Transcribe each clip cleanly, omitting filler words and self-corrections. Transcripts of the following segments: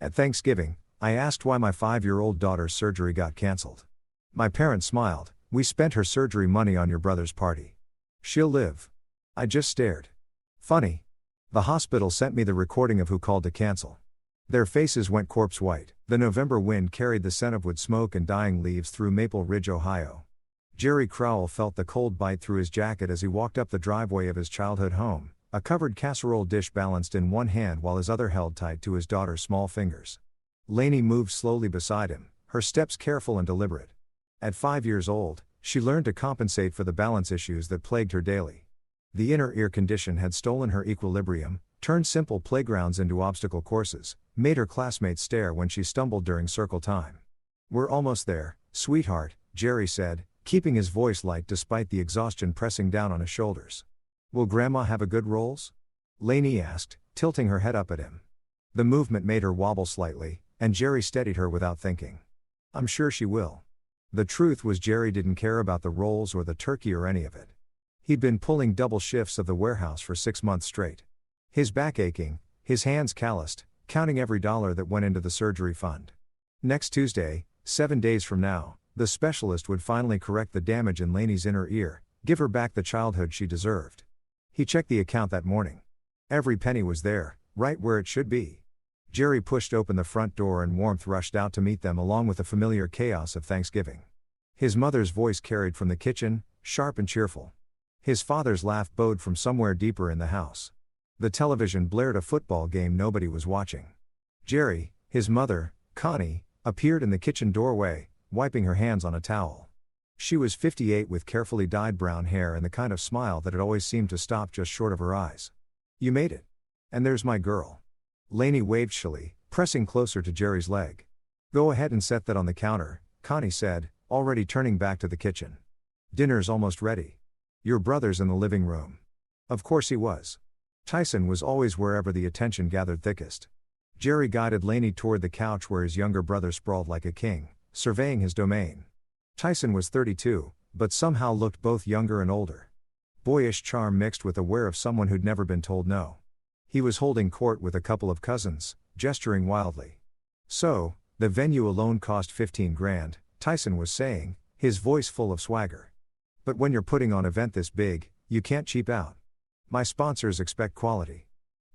At Thanksgiving, I asked why my 5-year-old daughter's surgery got cancelled. My parents smiled. We spent her surgery money on your brother's party. She'll live. I just stared. Funny. The hospital sent me the recording of who called to cancel. Their faces went corpse white. The November wind carried the scent of wood smoke and dying leaves through Maple Ridge, Ohio. Jerry Crowell felt the cold bite through his jacket as he walked up the driveway of his childhood home, a covered casserole dish balanced in one hand while his other held tight to his daughter's small fingers. Lainey moved slowly beside him, her steps careful and deliberate. At 5 years old, she learned to compensate for the balance issues that plagued her daily. The inner ear condition had stolen her equilibrium, turned simple playgrounds into obstacle courses, made her classmates stare when she stumbled during circle time. We're almost there, sweetheart, Jerry said, keeping his voice light despite the exhaustion pressing down on his shoulders. Will Grandma have a good rolls? Lainey asked, tilting her head up at him. The movement made her wobble slightly, and Jerry steadied her without thinking. I'm sure she will. The truth was Jerry didn't care about the rolls or the turkey or any of it. He'd been pulling double shifts of the warehouse for 6 months straight. His back aching, his hands calloused, counting every dollar that went into the surgery fund. Next Tuesday, 7 days from now, the specialist would finally correct the damage in Lainey's inner ear, give her back the childhood she deserved. He checked the account that morning. Every penny was there, right where it should be. Jerry pushed open the front door and warmth rushed out to meet them along with the familiar chaos of Thanksgiving. His mother's voice carried from the kitchen, sharp and cheerful. His father's laugh bowed from somewhere deeper in the house. The television blared a football game nobody was watching. Jerry, his mother, Connie, appeared in the kitchen doorway, wiping her hands on a towel. She was 58 with carefully dyed brown hair and the kind of smile that had always seemed to stop just short of her eyes. You made it. And there's my girl. Lainey waved shyly, pressing closer to Jerry's leg. Go ahead and set that on the counter, Connie said, already turning back to the kitchen. Dinner's almost ready. Your brother's in the living room. Of course he was. Tyson was always wherever the attention gathered thickest. Jerry guided Lainey toward the couch where his younger brother sprawled like a king, surveying his domain. Tyson was 32, but somehow looked both younger and older. Boyish charm mixed with aware of someone who'd never been told no. He was holding court with a couple of cousins, gesturing wildly. So, the venue alone cost $15,000, Tyson was saying, his voice full of swagger. But when you're putting on an event this big, you can't cheap out. My sponsors expect quality.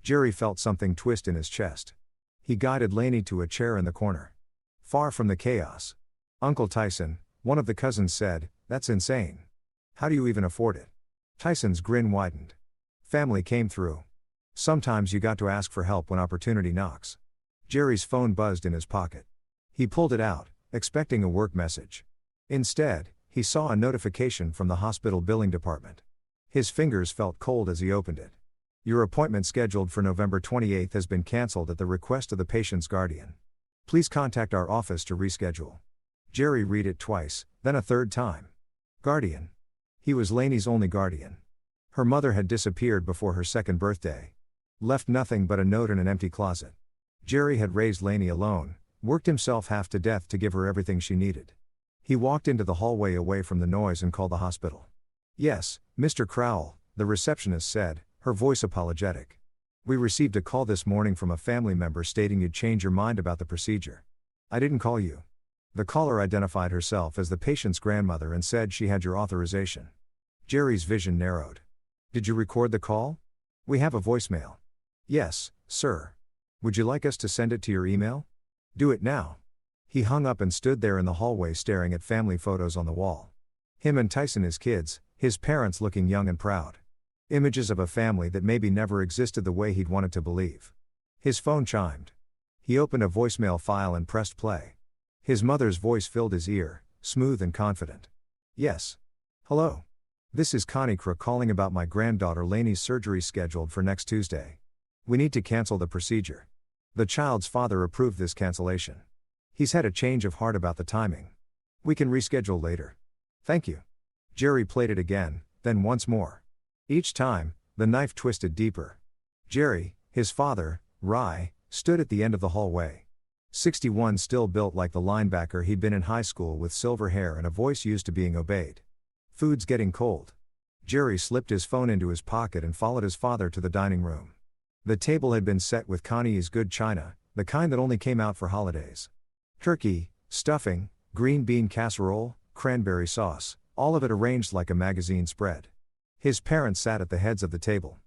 Jerry felt something twist in his chest. He guided Lainey to a chair in the corner. Far from the chaos. Uncle Tyson, one of the cousins said, that's insane. How do you even afford it? Tyson's grin widened. Family came through. Sometimes you got to ask for help when opportunity knocks. Jerry's phone buzzed in his pocket. He pulled it out, expecting a work message. Instead, he saw a notification from the hospital billing department. His fingers felt cold as he opened it. Your appointment scheduled for November 28 has been canceled at the request of the patient's guardian. Please contact our office to reschedule. Jerry read it twice, then a third time. Guardian. He was Lainey's only guardian. Her mother had disappeared before her second birthday. Left nothing but a note in an empty closet. Jerry had raised Lainey alone, worked himself half to death to give her everything she needed. He walked into the hallway away from the noise and called the hospital. Yes, Mr. Crowell, the receptionist said, her voice apologetic. We received a call this morning from a family member stating you'd change your mind about the procedure. I didn't call you. The caller identified herself as the patient's grandmother and said she had your authorization. Jerry's vision narrowed. Did you record the call? We have a voicemail. Yes, sir. Would you like us to send it to your email? Do it now. He hung up and stood there in the hallway staring at family photos on the wall. Him and Tyson his kids, his parents looking young and proud. Images of a family that maybe never existed the way he'd wanted to believe. His phone chimed. He opened a voicemail file and pressed play. His mother's voice filled his ear, smooth and confident. Yes. Hello. This is Connie Crook calling about my granddaughter Lainey's surgery scheduled for next Tuesday. We need to cancel the procedure. The child's father approved this cancellation. He's had a change of heart about the timing. We can reschedule later. Thank you. Jerry played it again, then once more. Each time, the knife twisted deeper. Jerry, his father, Rye, stood at the end of the hallway. 61 still built like the linebacker he'd been in high school with silver hair and a voice used to being obeyed. Food's getting cold. Jerry slipped his phone into his pocket and followed his father to the dining room. The table had been set with Connie's good china, The kind that only came out for holidays. Turkey, stuffing, green bean casserole, cranberry sauce, all of it arranged like a magazine spread. His parents sat at the heads of the table.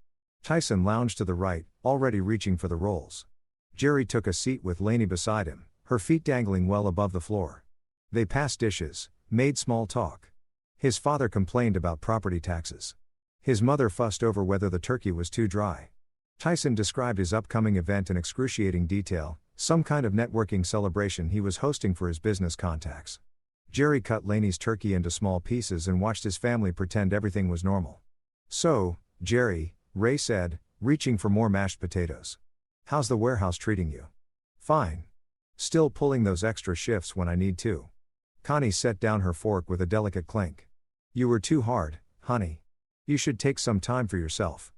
Tyson lounged to the right, already reaching for the rolls. Jerry took a seat with Lainey beside him, her feet dangling well above the floor. They passed dishes, made small talk. His father complained about property taxes. His mother fussed over whether the turkey was too dry. Tyson described his upcoming event in excruciating detail, some kind of networking celebration he was hosting for his business contacts. Jerry cut Lainey's turkey into small pieces and watched his family pretend everything was normal. "So, Jerry," Ray said, reaching for more mashed potatoes. "How's the warehouse treating you?" "Fine. Still pulling those extra shifts when I need to." Connie set down her fork with a delicate clink. "You were too hard, honey. You should take some time for yourself."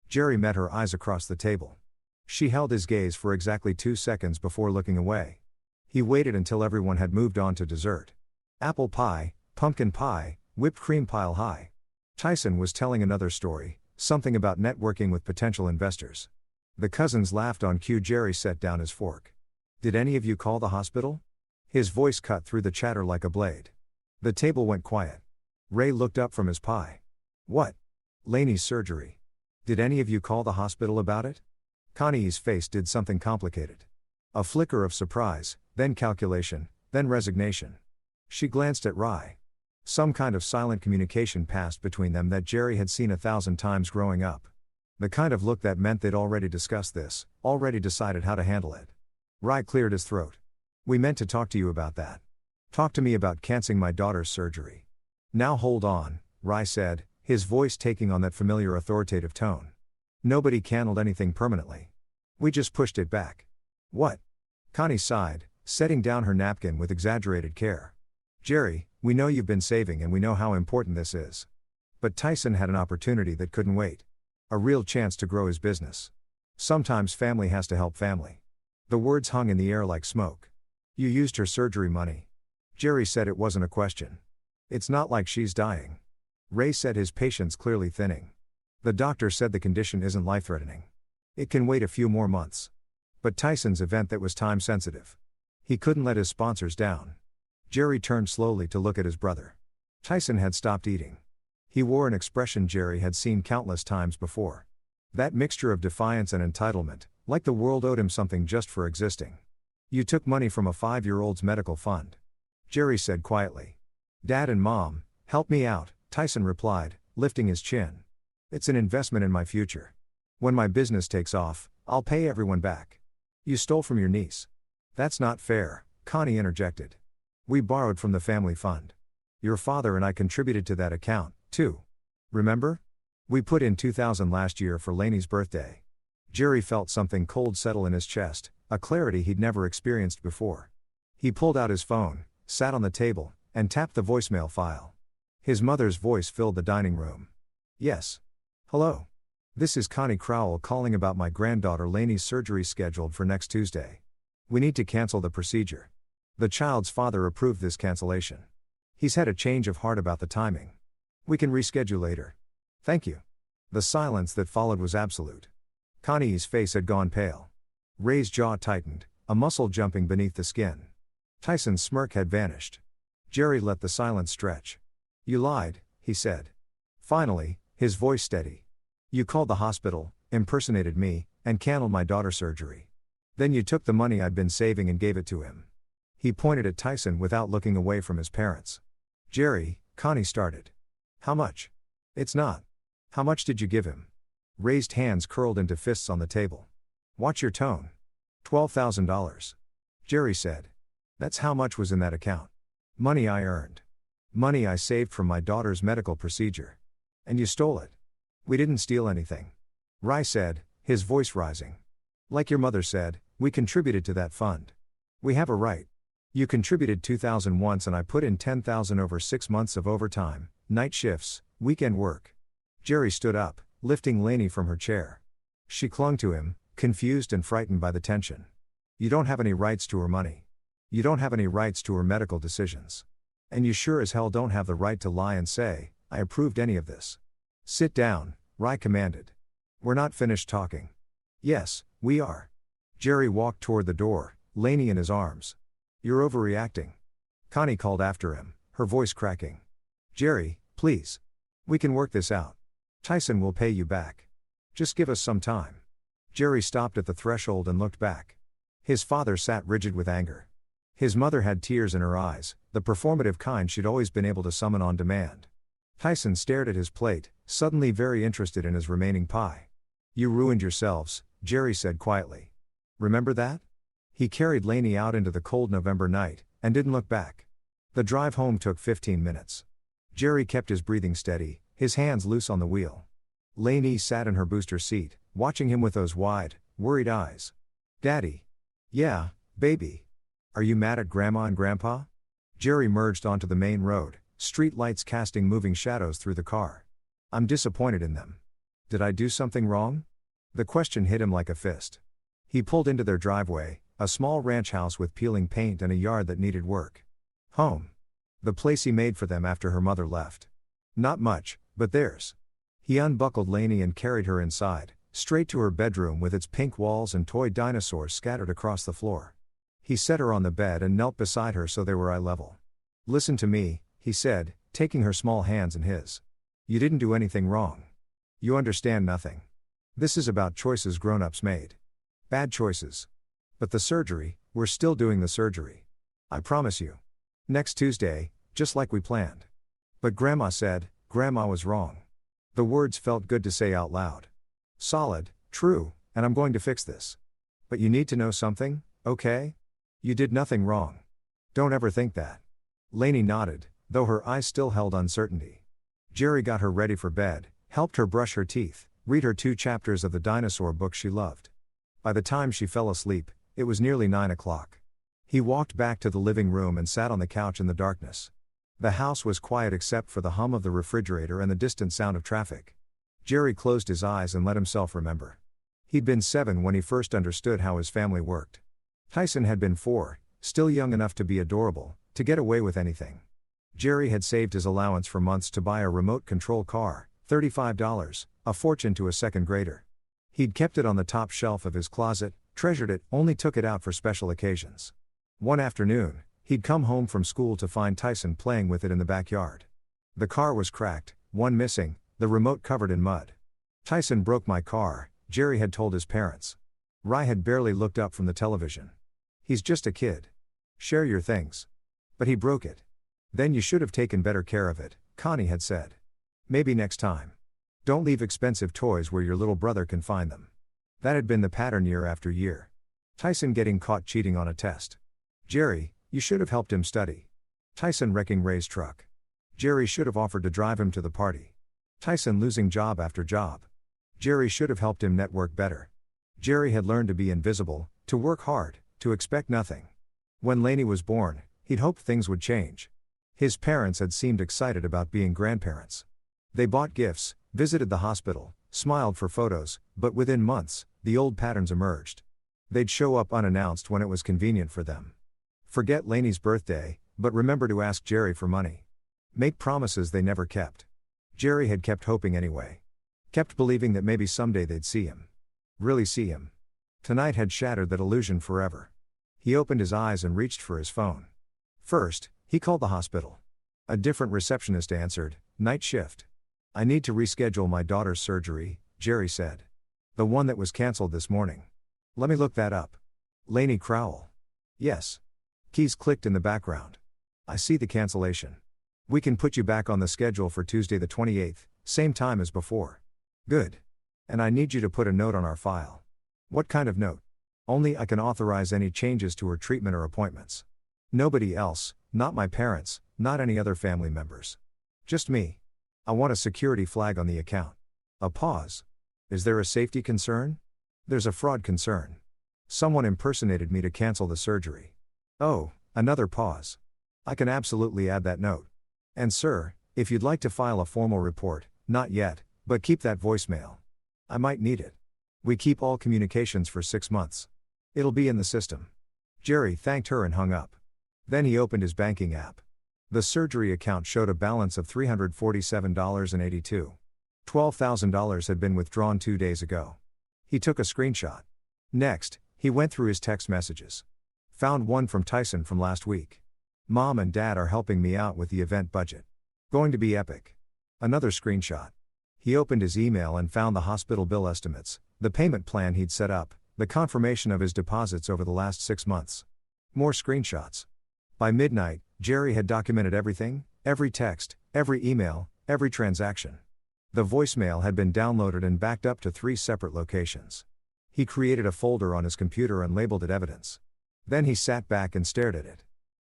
Jerry met her eyes across the table. She held his gaze for exactly 2 seconds before looking away. He waited until everyone had moved on to dessert. Apple pie, pumpkin pie, whipped cream pile high. Tyson was telling another story, something about networking with potential investors. The cousins laughed on cue. Jerry set down his fork. "Did any of you call the hospital?" His voice cut through the chatter like a blade. The table went quiet. Ray looked up from his pie. "What?" "Lainey's surgery. Did any of you call the hospital about it?" Connie's face did something complicated. A flicker of surprise, then calculation, then resignation. She glanced at Rai. Some kind of silent communication passed between them that Jerry had seen 1,000 times growing up. The kind of look that meant they'd already discussed this, already decided how to handle it. Rai cleared his throat. "We meant to talk to you about that. Talk to me about canceling my daughter's surgery." "Now hold on," Rai said, his voice taking on that familiar authoritative tone. "Nobody canceled anything permanently. We just pushed it back." "What?" Connie sighed, setting down her napkin with exaggerated care. "Jerry, we know you've been saving and we know how important this is. But Tyson had an opportunity that couldn't wait. A real chance to grow his business. Sometimes family has to help family." The words hung in the air like smoke. "You used her surgery money." Jerry said it wasn't a question. "It's not like she's dying." Ray said, his patience clearly thinning. "The doctor said the condition isn't life-threatening. It can wait a few more months." But Tyson's event, that was time-sensitive. He couldn't let his sponsors down. Jerry turned slowly to look at his brother. Tyson had stopped eating. He wore an expression Jerry had seen countless times before. That mixture of defiance and entitlement, like the world owed him something just for existing. "You took money from a 5-year-old's medical fund," Jerry said quietly. "Dad and Mom, help me out," Tyson replied, lifting his chin. "It's an investment in my future. When my business takes off, I'll pay everyone back." "You stole from your niece." "That's not fair," Connie interjected. "We borrowed from the family fund. Your father and I contributed to that account, too. Remember? We put in $2,000 last year for Lainey's birthday." Jerry felt something cold settle in his chest, a clarity he'd never experienced before. He pulled out his phone, sat on the table, and tapped the voicemail file. His mother's voice filled the dining room. "Yes. Hello. This is Connie Crowell calling about my granddaughter Lainey's surgery scheduled for next Tuesday. We need to cancel the procedure. The child's father approved this cancellation. He's had a change of heart about the timing. We can reschedule later. Thank you." The silence that followed was absolute. Connie's face had gone pale. Ray's jaw tightened, a muscle jumping beneath the skin. Tyson's smirk had vanished. Jerry let the silence stretch. "You lied," he said. Finally, his voice steady. "You called the hospital, impersonated me, and canceled my daughter's surgery. Then you took the money I'd been saving and gave it to him." He pointed at Tyson without looking away from his parents. "Jerry," Connie started. "How much?" "It's not. How much did you give him?" Raised hands curled into fists on the table. "Watch your tone." $12,000. Jerry said. "That's how much was in that account. Money I earned. Money I saved from my daughter's medical procedure. And you stole it." "We didn't steal anything," Rai said, his voice rising. "Like your mother said, we contributed to that fund. We have a right. You contributed $2,000 once and I put in $10,000 over 6 months of overtime, night shifts, weekend work." Jerry stood up, lifting Lainey from her chair. She clung to him, confused and frightened by the tension. "You don't have any rights to her money. You don't have any rights to her medical decisions. And you sure as hell don't have the right to lie and say, I approved any of this." "Sit down," Rai commanded. "We're not finished talking." "Yes, we are." Jerry walked toward the door, Lainey in his arms. "You're overreacting." Connie called after him, her voice cracking. "Jerry, please. We can work this out. Tyson will pay you back. Just give us some time." Jerry stopped at the threshold and looked back. His father sat rigid with anger. His mother had tears in her eyes, the performative kind she'd always been able to summon on demand. Tyson stared at his plate, suddenly very interested in his remaining pie. "You ruined yourselves," Jerry said quietly. "Remember that?" He carried Lainey out into the cold November night, and didn't look back. The drive home took 15 minutes. Jerry kept his breathing steady, his hands loose on the wheel. Lainey sat in her booster seat, watching him with those wide, worried eyes. "Daddy." "Yeah, baby. Are you mad at Grandma and Grandpa?" Jerry merged onto the main road, street lights casting moving shadows through the car. "I'm disappointed in them. Did I do something wrong?" The question hit him like a fist. He pulled into their driveway, a small ranch house with peeling paint and a yard that needed work. Home. The place he made for them after her mother left. Not much, but theirs. He unbuckled Lainey and carried her inside, straight to her bedroom with its pink walls and toy dinosaurs scattered across the floor. He set her on the bed and knelt beside her so they were eye level. "Listen to me," he said, taking her small hands in his. "You didn't do anything wrong. You understand nothing. This is about choices grown-ups made. Bad choices. But the surgery, we're still doing the surgery. I promise you. Next Tuesday, just like we planned." "But Grandma said," Grandma was wrong. The words felt good to say out loud. Solid, true, and I'm going to fix this. But you need to know something, okay? You did nothing wrong. Don't ever think that. Lainey nodded, though her eyes still held uncertainty. Jerry got her ready for bed, helped her brush her teeth, read her 2 chapters of the dinosaur book she loved. By the time she fell asleep, it was nearly 9 o'clock. He walked back to the living room and sat on the couch in the darkness. The house was quiet except for the hum of the refrigerator and the distant sound of traffic. Jerry closed his eyes and let himself remember. He'd been 7 when he first understood how his family worked. Tyson had been 4, still young enough to be adorable, to get away with anything. Jerry had saved his allowance for months to buy a remote control car, $35, a fortune to a second grader. He'd kept it on the top shelf of his closet, treasured it, only took it out for special occasions. One afternoon, he'd come home from school to find Tyson playing with it in the backyard. The car was cracked, one missing, the remote covered in mud. "Tyson broke my car," Jerry had told his parents. Rye had barely looked up from the television. "He's just a kid. Share your things." "But he broke it." "Then you should have taken better care of it," Connie had said. "Maybe next time. Don't leave expensive toys where your little brother can find them." That had been the pattern year after year. Tyson getting caught cheating on a test. "Jerry, you should have helped him study." Tyson wrecking Ray's truck. Jerry should have offered to drive him to the party. Tyson losing job after job. Jerry should have helped him network better. Jerry had learned to be invisible, to work hard, to expect nothing. When Lainey was born, he'd hoped things would change. His parents had seemed excited about being grandparents. They bought gifts, visited the hospital, smiled for photos, but within months, the old patterns emerged. They'd show up unannounced when it was convenient for them. Forget Lainey's birthday, but remember to ask Jerry for money. Make promises they never kept. Jerry had kept hoping anyway. Kept believing that maybe someday they'd see him. Really see him. Tonight had shattered that illusion forever. He opened his eyes and reached for his phone. First, he called the hospital. A different receptionist answered, "Night shift." "I need to reschedule my daughter's surgery," Jerry said. "The one that was cancelled this morning." "Let me look that up." Lainey Crowell. "Yes." Keys clicked in the background. "I see the cancellation. We can put you back on the schedule for Tuesday the 28th, same time as before." "Good. And I need you to put a note on our file." "What kind of note?" "Only I can authorize any changes to her treatment or appointments. Nobody else, not my parents, not any other family members. Just me. I want a security flag on the account." A pause. "Is there a safety concern?" "There's a fraud concern. Someone impersonated me to cancel the surgery." "Oh," another pause. "I can absolutely add that note. And sir, if you'd like to file a formal report, not yet, but keep that voicemail. I might need it. We keep all communications for 6 months. It'll be in the system." Jerry thanked her and hung up. Then he opened his banking app. The surgery account showed a balance of $347.82. $12,000 had been withdrawn 2 days ago. He took a screenshot. Next, He went through his text messages. Found one from Tyson from last week. Mom and Dad are helping me out with the event budget. Going to be epic. Another screenshot. He opened his email and found the hospital bill estimates, the payment plan he'd set up, the confirmation of his deposits over the last 6 months. More screenshots. By midnight, Jerry had documented everything, every text, every email, every transaction. The voicemail had been downloaded and backed up to 3 separate locations. He created a folder on his computer and labeled it evidence. Then he sat back and stared at it.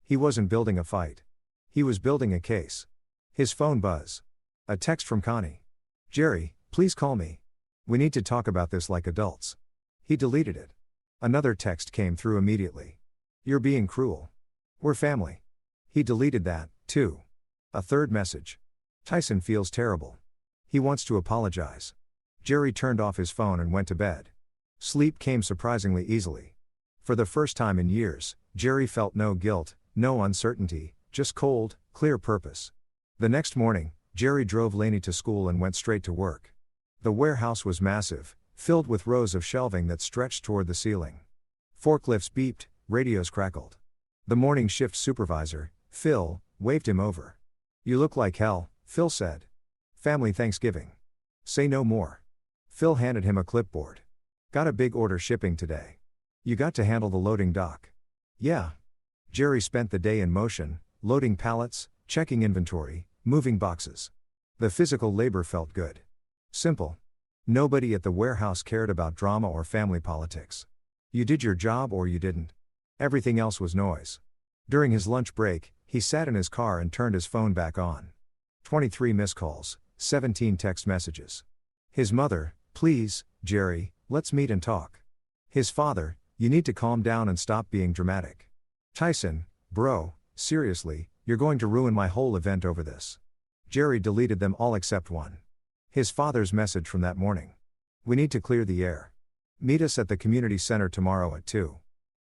He wasn't building a fight. He was building a case. His phone buzzed. A text from Connie. Jerry, please call me. We need to talk about this like adults. He deleted it. Another text came through immediately. You're being cruel. We're family. He deleted that, too. A third message. Tyson feels terrible. He wants to apologize. Jerry turned off his phone and went to bed. Sleep came surprisingly easily. For the first time in years, Jerry felt no guilt, no uncertainty, just cold, clear purpose. The next morning, Jerry drove Lainey to school and went straight to work. The warehouse was massive, filled with rows of shelving that stretched toward the ceiling. Forklifts beeped, radios crackled. The morning shift supervisor, Phil, waved him over. You look like hell, Phil said. Family Thanksgiving. Say no more. Phil handed him a clipboard. Got a big order shipping today. You got to handle the loading dock. Yeah. Jerry spent the day in motion, loading pallets, checking inventory, moving boxes. The physical labor felt good. Simple. Nobody at the warehouse cared about drama or family politics. You did your job or you didn't. Everything else was noise. During his lunch break, he sat in his car and turned his phone back on. 23 missed calls, 17 text messages. His mother, please, Jerry, let's meet and talk. His father, you need to calm down and stop being dramatic. Tyson, bro, seriously, you're going to ruin my whole event over this. Jerry deleted them all except one. His father's message from that morning. We need to clear the air. Meet us at the community center tomorrow at 2.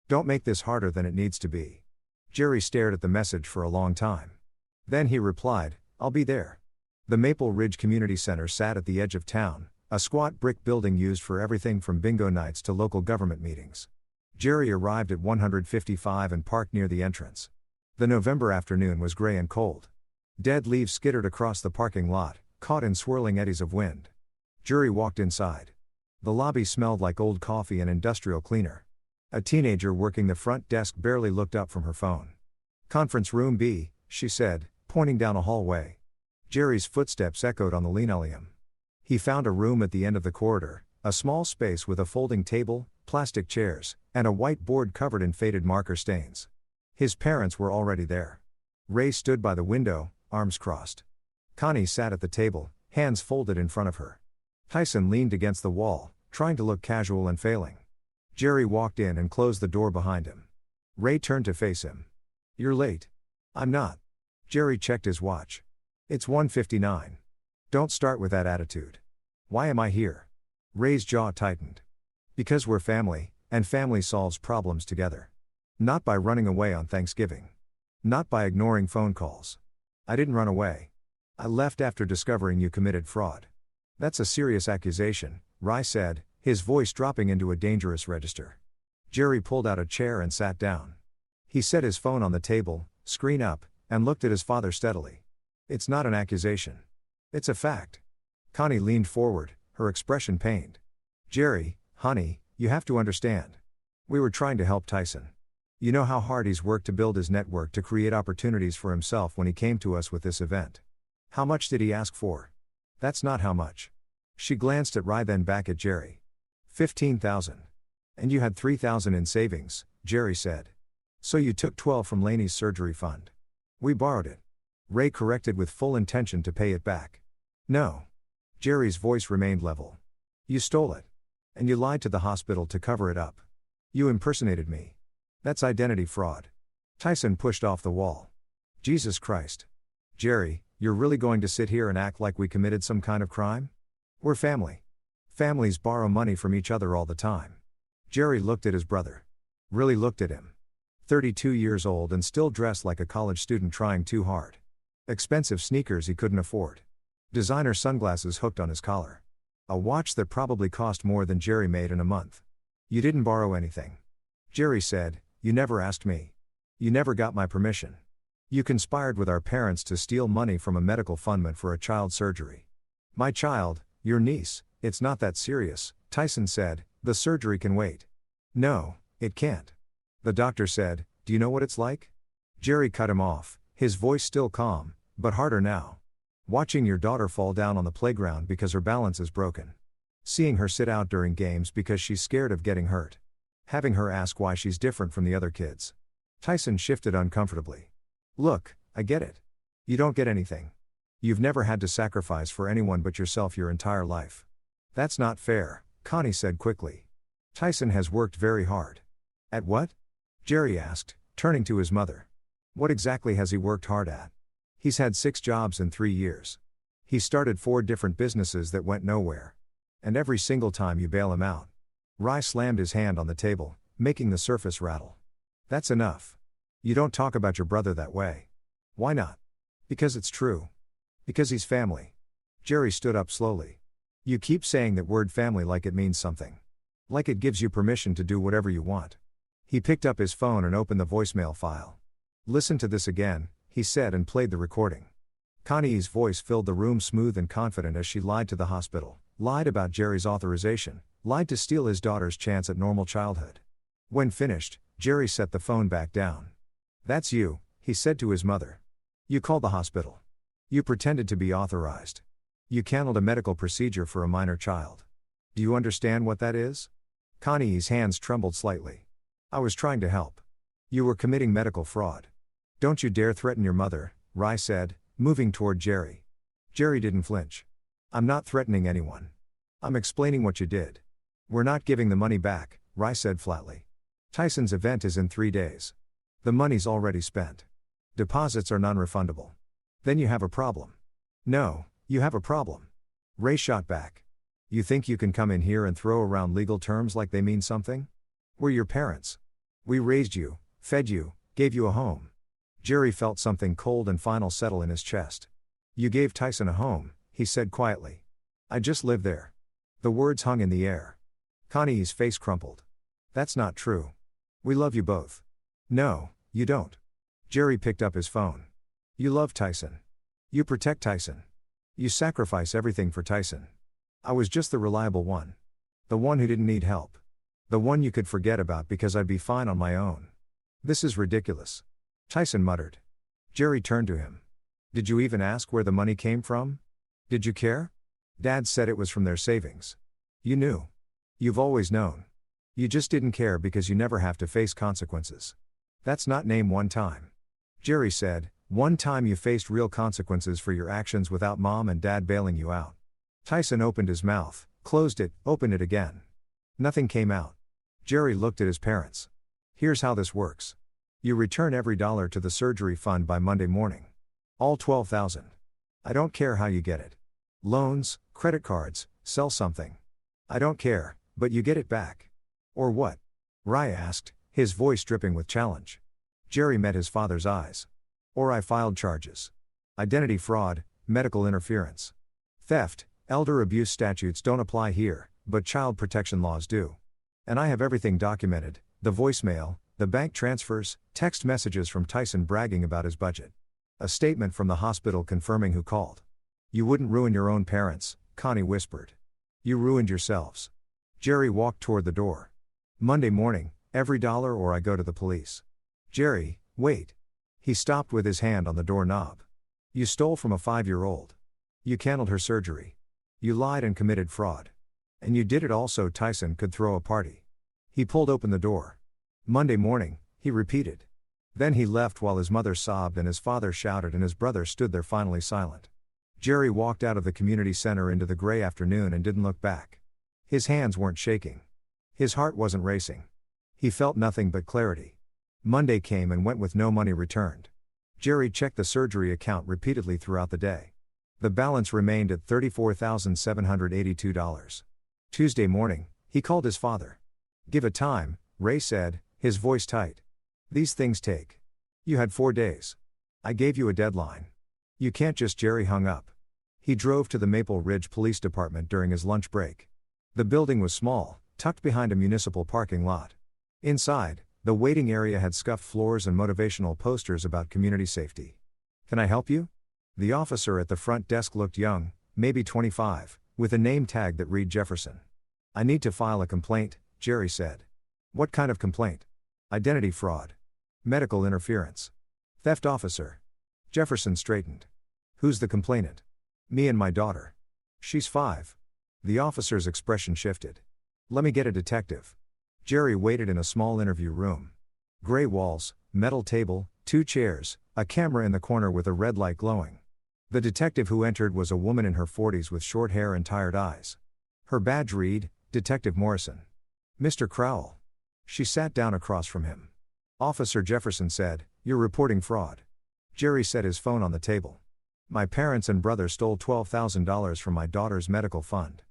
Don't make this harder than it needs to be. Jerry stared at the message for a long time. Then he replied, I'll be there. The Maple Ridge Community Center sat at the edge of town, a squat brick building used for everything from bingo nights to local government meetings. Jerry arrived at 155 and parked near the entrance. The November afternoon was gray and cold. Dead leaves skittered across the parking lot, caught in swirling eddies of wind. Jerry walked inside. The lobby smelled like old coffee and industrial cleaner. A teenager working the front desk barely looked up from her phone. Conference room B, she said, pointing down a hallway. Jerry's footsteps echoed on the linoleum. He found a room at the end of the corridor, a small space with a folding table, plastic chairs, and a white board covered in faded marker stains. His parents were already there. Ray stood by the window, arms crossed. Connie sat at the table, hands folded in front of her. Tyson leaned against the wall, trying to look casual and failing. Jerry walked in and closed the door behind him. Ray turned to face him. You're late. I'm not. Jerry checked his watch. It's 1:59. Don't start with that attitude. Why am I here? Ray's jaw tightened. Because we're family, and family solves problems together. Not by running away on Thanksgiving. Not by ignoring phone calls. I didn't run away. I left after discovering you committed fraud. That's a serious accusation, Ray said, his voice dropping into a dangerous register. Jerry pulled out a chair and sat down. He set his phone on the table, screen up, and looked at his father steadily. It's not an accusation. It's a fact. Connie leaned forward, her expression pained. Jerry, honey, you have to understand. We were trying to help Tyson. You know how hard he's worked to build his network to create opportunities for himself when he came to us with this event. How much did he ask for? That's not how much. She glanced at Ray, then back at Jerry. 15,000. And you had 3,000 in savings, Jerry said. So you took 12 from Lainey's surgery fund. We borrowed it. Ray corrected with full intention to pay it back. No. Jerry's voice remained level. You stole it. And you lied to the hospital to cover it up. You impersonated me. That's identity fraud. Tyson pushed off the wall. Jesus Christ. Jerry, you're really going to sit here and act like we committed some kind of crime? We're family. Families borrow money from each other all the time. Jerry looked at his brother. Really looked at him. 32 years old and still dressed like a college student trying too hard. Expensive sneakers he couldn't afford. Designer sunglasses hooked on his collar. A watch that probably cost more than Jerry made in a month. You didn't borrow anything. Jerry said, "You never asked me. You never got my permission. You conspired with our parents to steal money from a medical fundment for a child's surgery." "My child, your niece, it's not that serious," Tyson said, "the surgery can wait." "No, it can't." The doctor said, "Do you know what it's like?" Jerry cut him off, his voice still calm, but harder now. "Watching your daughter fall down on the playground because her balance is broken. Seeing her sit out during games because she's scared of getting hurt. Having her ask why she's different from the other kids." Tyson shifted uncomfortably. "Look, I get it. You don't get anything. You've never had to sacrifice for anyone but yourself your entire life." "That's not fair," Connie said quickly. "Tyson has worked very hard." "At what?" Jerry asked, turning to his mother. "What exactly has he worked hard at?" "He's had 6 jobs in 3 years. He started 4 different businesses that went nowhere. And every single time you bail him out." Rai slammed his hand on the table, making the surface rattle. "That's enough. You don't talk about your brother that way." "Why not?" "Because it's true. Because he's family." Jerry stood up slowly. "You keep saying that word family like it means something. Like it gives you permission to do whatever you want." He picked up his phone and opened the voicemail file. "Listen to this again," he said and played the recording. Connie's voice filled the room smooth and confident as she lied to the hospital, lied about Jerry's authorization, lied to steal his daughter's chance at normal childhood. When finished, Jerry set the phone back down. "That's you," he said to his mother. "You called the hospital. You pretended to be authorized. You canceled a medical procedure for a minor child. Do you understand what that is?" Connie's hands trembled slightly. "I was trying to help. You were committing medical fraud." "Don't you dare threaten your mother," Rai said, moving toward Jerry. Jerry didn't flinch. "I'm not threatening anyone. I'm explaining what you did." "We're not giving the money back," Rai said flatly. "Tyson's event is in 3 days. The money's already spent. Deposits are non-refundable." "Then you have a problem." "No, you have a problem." Ray shot back. "You think you can come in here and throw around legal terms like they mean something? We're your parents. We raised you, fed you, gave you a home." Jerry felt something cold and final settle in his chest. "You gave Tyson a home," he said quietly. "I just live there." The words hung in the air. Connie's face crumpled. "That's not true. We love you both." "No, you don't." Jerry picked up his phone. "You love Tyson. You protect Tyson. You sacrifice everything for Tyson. I was just the reliable one. The one who didn't need help. The one you could forget about because I'd be fine on my own. This is ridiculous." Tyson muttered. Jerry turned to him. "Did you even ask where the money came from? Did you care?" "Dad said it was from their savings." "You knew. You've always known. You just didn't care because you never have to face consequences." "That's not name one time." Jerry said, "One time you faced real consequences for your actions without Mom and Dad bailing you out." Tyson opened his mouth, closed it, opened it again. Nothing came out. Jerry looked at his parents. "Here's how this works. You return every dollar to the surgery fund by Monday morning. All 12,000. I don't care how you get it. Loans, credit cards, sell something. I don't care, but you get it back." "Or what?" Rai asked, his voice dripping with challenge. Jerry met his father's eyes. "Or I filed charges. Identity fraud, medical interference. Theft, elder abuse statutes don't apply here, but child protection laws do. And I have everything documented, the voicemail, the bank transfers, text messages from Tyson bragging about his budget. A statement from the hospital confirming who called." "You wouldn't ruin your own parents," Connie whispered. "You ruined yourselves." Jerry walked toward the door. "Monday morning, every dollar or I go to the police." "Jerry, wait." He stopped with his hand on the doorknob. "You stole from a 5-year-old. You canceled her surgery. You lied and committed fraud. And you did it all so Tyson could throw a party." He pulled open the door. "Monday morning," he repeated. Then he left while his mother sobbed and his father shouted and his brother stood there finally silent. Jerry walked out of the community center into the gray afternoon and didn't look back. His hands weren't shaking. His heart wasn't racing. He felt nothing but clarity. Monday came and went with no money returned. Jerry checked the surgery account repeatedly throughout the day. The balance remained at $34,782. Tuesday morning, he called his father. "Give a time," Ray said, his voice tight. "These things take. You had 4 days. I gave you a deadline. You can't just." Jerry hung up. He drove to the Maple Ridge Police Department during his lunch break. The building was small, tucked behind a municipal parking lot. Inside, the waiting area had scuffed floors and motivational posters about community safety. Can I help you? The officer at the front desk looked young, maybe 25, with a name tag that read Jefferson. I need to file a complaint, Jerry said. What kind of complaint? Identity fraud. Medical interference. Theft officer. Jefferson straightened. Who's the complainant? Me and my daughter. She's 5. The officer's expression shifted. Let me get a detective. Jerry waited in a small interview room. Gray walls, metal table, 2 chairs, a camera in the corner with a red light glowing. The detective who entered was a woman in her 40s with short hair and tired eyes. Her badge read, Detective Morrison. Mr. Crowell. She sat down across from him. Officer Jefferson said, You're reporting fraud. Jerry set his phone on the table. My parents and brother stole $12,000 from my daughter's medical fund.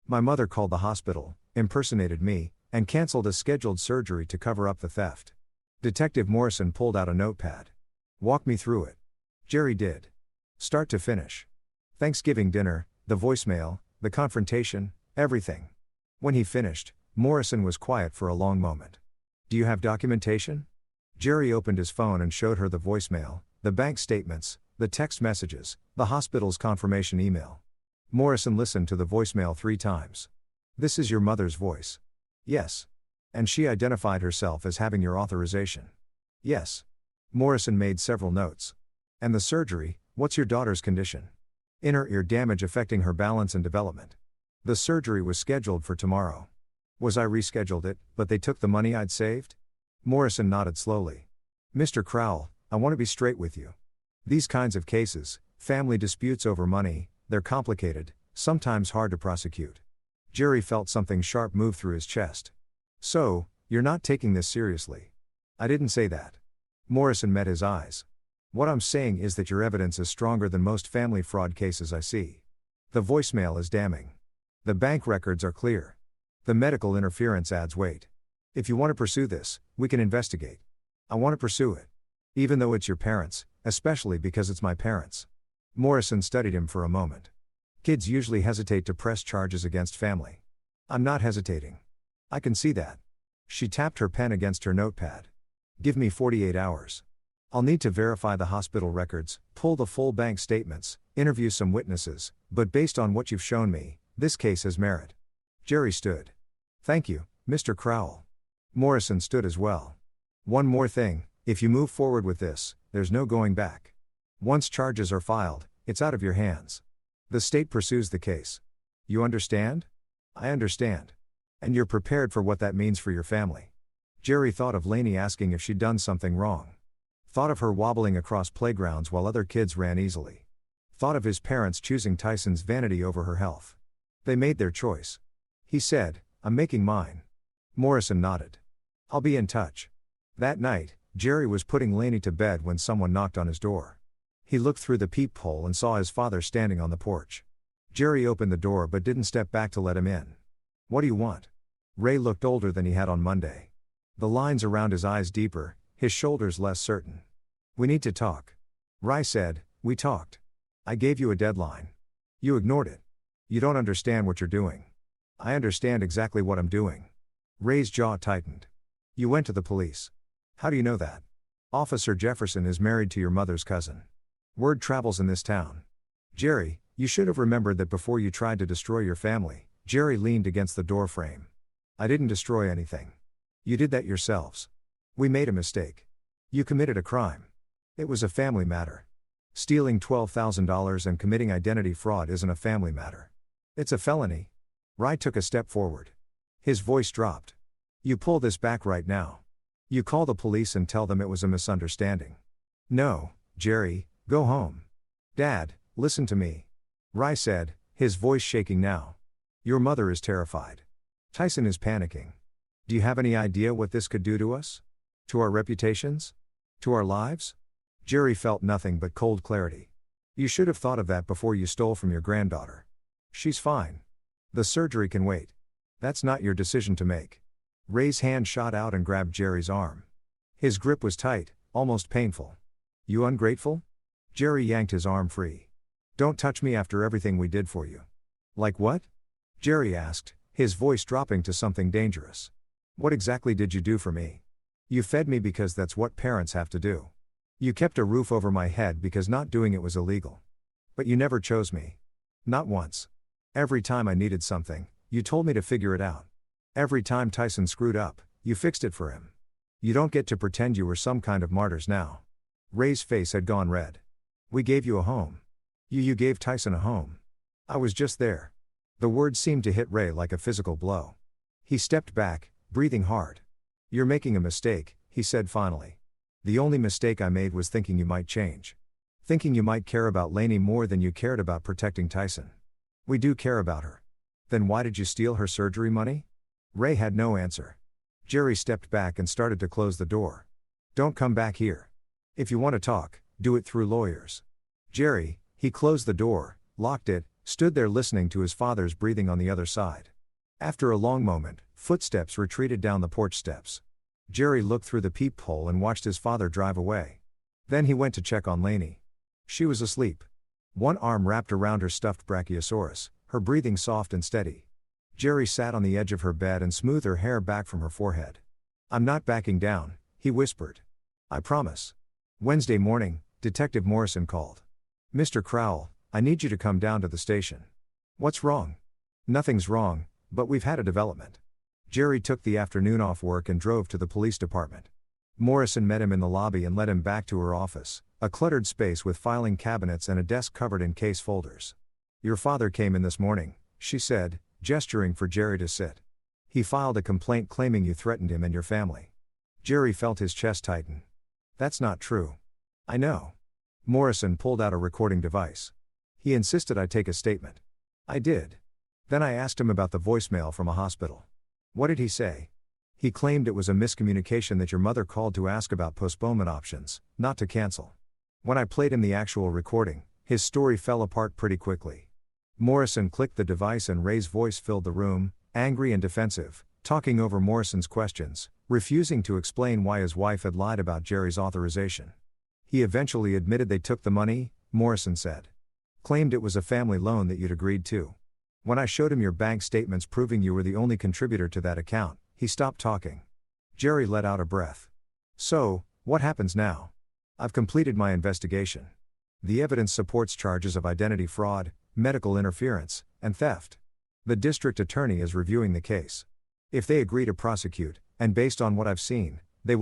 My mother called the hospital, impersonated me, and canceled a scheduled surgery to cover up the theft. Detective Morrison pulled out a notepad. Walk me through it. Jerry did. Start to finish. Thanksgiving dinner, the voicemail, the confrontation, everything. When he finished, Morrison was quiet for a long moment. Do you have documentation? Jerry opened his phone and showed her the voicemail, the bank statements, the text messages, the hospital's confirmation email. Morrison listened to the voicemail 3 times. This is your mother's voice. Yes. And she identified herself as having your authorization. Yes. Morrison made several notes. And the surgery, what's your daughter's condition? Inner ear damage affecting her balance and development. The surgery was scheduled for tomorrow. Was I rescheduled it, but they took the money I'd saved? Morrison nodded slowly. Mr. Crowell, I want to be straight with you. These kinds of cases, family disputes over money, they're complicated, sometimes hard to prosecute. Jerry felt something sharp move through his chest. So, you're not taking this seriously. I didn't say that. Morrison met his eyes. What I'm saying is that your evidence is stronger than most family fraud cases I see. The voicemail is damning. The bank records are clear. The medical interference adds weight. If you want to pursue this, we can investigate. I want to pursue it. Even though it's your parents, especially because it's my parents. Morrison studied him for a moment. Kids usually hesitate to press charges against family. I'm not hesitating. I can see that. She tapped her pen against her notepad. Give me 48 hours. I'll need to verify the hospital records, pull the full bank statements, interview some witnesses, but based on what you've shown me, this case has merit. Jerry stood. Thank you, Mr. Crowell. Morrison stood as well. One more thing, if you move forward with this, there's no going back. Once charges are filed, it's out of your hands. The state pursues the case. You understand? I understand. And you're prepared for what that means for your family. Jerry thought of Lainey asking if she'd done something wrong. Thought of her wobbling across playgrounds while other kids ran easily. Thought of his parents choosing Tyson's vanity over her health. They made their choice. He said, I'm making mine. Morrison nodded. I'll be in touch. That night, Jerry was putting Lainey to bed when someone knocked on his door. He looked through the peephole and saw his father standing on the porch. Jerry opened the door but didn't step back to let him in. What do you want? Ray looked older than he had on Monday. The lines around his eyes deeper, his shoulders less certain. We need to talk. Ray said, we talked. I gave you a deadline. You ignored it. You don't understand what you're doing. I understand exactly what I'm doing. Ray's jaw tightened. You went to the police. How do you know that? Officer Jefferson is married to your mother's cousin. Word travels in this town. Jerry, you should have remembered that before you tried to destroy your family. Jerry leaned against the door frame. I didn't destroy anything. You did that yourselves. We made a mistake. You committed a crime. It was a family matter. Stealing $12,000 and committing identity fraud isn't a family matter. It's a felony. Ray took a step forward. His voice dropped. You pull this back right now. You call the police and tell them it was a misunderstanding. No, Jerry, go home. Dad, listen to me. Ray said, his voice shaking now. Your mother is terrified. Tyson is panicking. Do you have any idea what this could do to us? To our reputations? To our lives? Jerry felt nothing but cold clarity. You should have thought of that before you stole from your granddaughter. She's fine. The surgery can wait. That's not your decision to make. Ray's hand shot out and grabbed Jerry's arm. His grip was tight, almost painful. You ungrateful? Jerry yanked his arm free. Don't touch me after everything we did for you. Like what? Jerry asked, his voice dropping to something dangerous. What exactly did you do for me? You fed me because that's what parents have to do. You kept a roof over my head because not doing it was illegal. But you never chose me. Not once. Every time I needed something, you told me to figure it out. Every time Tyson screwed up, you fixed it for him. You don't get to pretend you were some kind of martyrs now. Ray's face had gone red. We gave you a home. You gave Tyson a home. I was just there. The words seemed to hit Ray like a physical blow. He stepped back, breathing hard. You're making a mistake, he said finally. The only mistake I made was thinking you might change. Thinking you might care about Lainey more than you cared about protecting Tyson. We do care about her. Then why did you steal her surgery money? Ray had no answer. Jerry stepped back and started to close the door. Don't come back here. If you want to talk, do it through lawyers. Jerry, he closed the door, locked it, stood there listening to his father's breathing on the other side. After a long moment, footsteps retreated down the porch steps. Jerry looked through the peephole and watched his father drive away. Then he went to check on Lainey. She was asleep. One arm wrapped around her stuffed brachiosaurus, her breathing soft and steady. Jerry sat on the edge of her bed and smoothed her hair back from her forehead. I'm not backing down, he whispered. I promise. Wednesday morning, Detective Morrison called. Mr. Crowell, I need you to come down to the station. What's wrong? Nothing's wrong, but we've had a development. Jerry took the afternoon off work and drove to the police department. Morrison met him in the lobby and led him back to her office, a cluttered space with filing cabinets and a desk covered in case folders. Your father came in this morning, she said, gesturing for Jerry to sit. He filed a complaint claiming you threatened him and your family. Jerry felt his chest tighten. That's not true. I know. Morrison pulled out a recording device. He insisted I take a statement. I did. Then I asked him about the voicemail from a hospital. What did he say? He claimed it was a miscommunication that your mother called to ask about postponement options, not to cancel. When I played him the actual recording, his story fell apart pretty quickly. Morrison clicked the device and Ray's voice filled the room, angry and defensive, talking over Morrison's questions, refusing to explain why his wife had lied about Jerry's authorization. He eventually admitted they took the money, Morrison said. Claimed it was a family loan that you'd agreed to. When I showed him your bank statements proving you were the only contributor to that account, he stopped talking. Jerry let out a breath. So, what happens now? I've completed my investigation. The evidence supports charges of identity fraud, medical interference, and theft. The district attorney is reviewing the case. If they agree to prosecute, and based on what I've seen,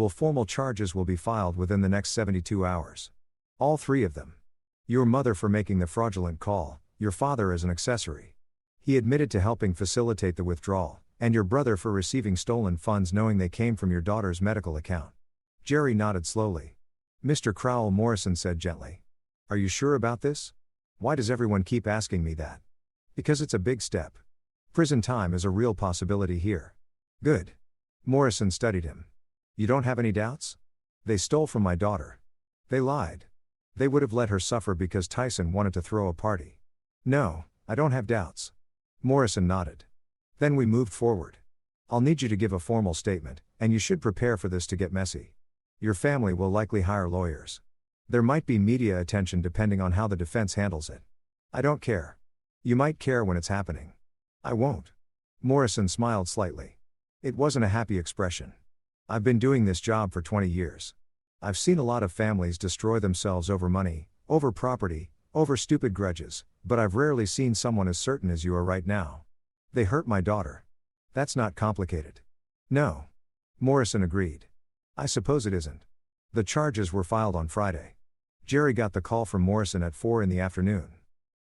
formal charges will be filed within the next 72 hours. All three of them. Your mother for making the fraudulent call, your father as an accessory. He admitted to helping facilitate the withdrawal, and your brother for receiving stolen funds knowing they came from your daughter's medical account. Jerry nodded slowly. Mr. Crowell, Morrison said gently. Are you sure about this? Why does everyone keep asking me that? Because it's a big step. Prison time is a real possibility here. Good. Morrison studied him. You don't have any doubts? They stole from my daughter. They lied. They would have let her suffer because Tyson wanted to throw a party. No, I don't have doubts. Morrison nodded. Then we moved forward. I'll need you to give a formal statement, and you should prepare for this to get messy. Your family will likely hire lawyers. There might be media attention depending on how the defense handles it. I don't care. You might care when it's happening. I won't. Morrison smiled slightly. It wasn't a happy expression. I've been doing this job for 20 years. I've seen a lot of families destroy themselves over money, over property, over stupid grudges, but I've rarely seen someone as certain as you are right now. They hurt my daughter. That's not complicated. No. Morrison agreed. I suppose it isn't. The charges were filed on Friday. Jerry got the call from Morrison at 4 in the afternoon.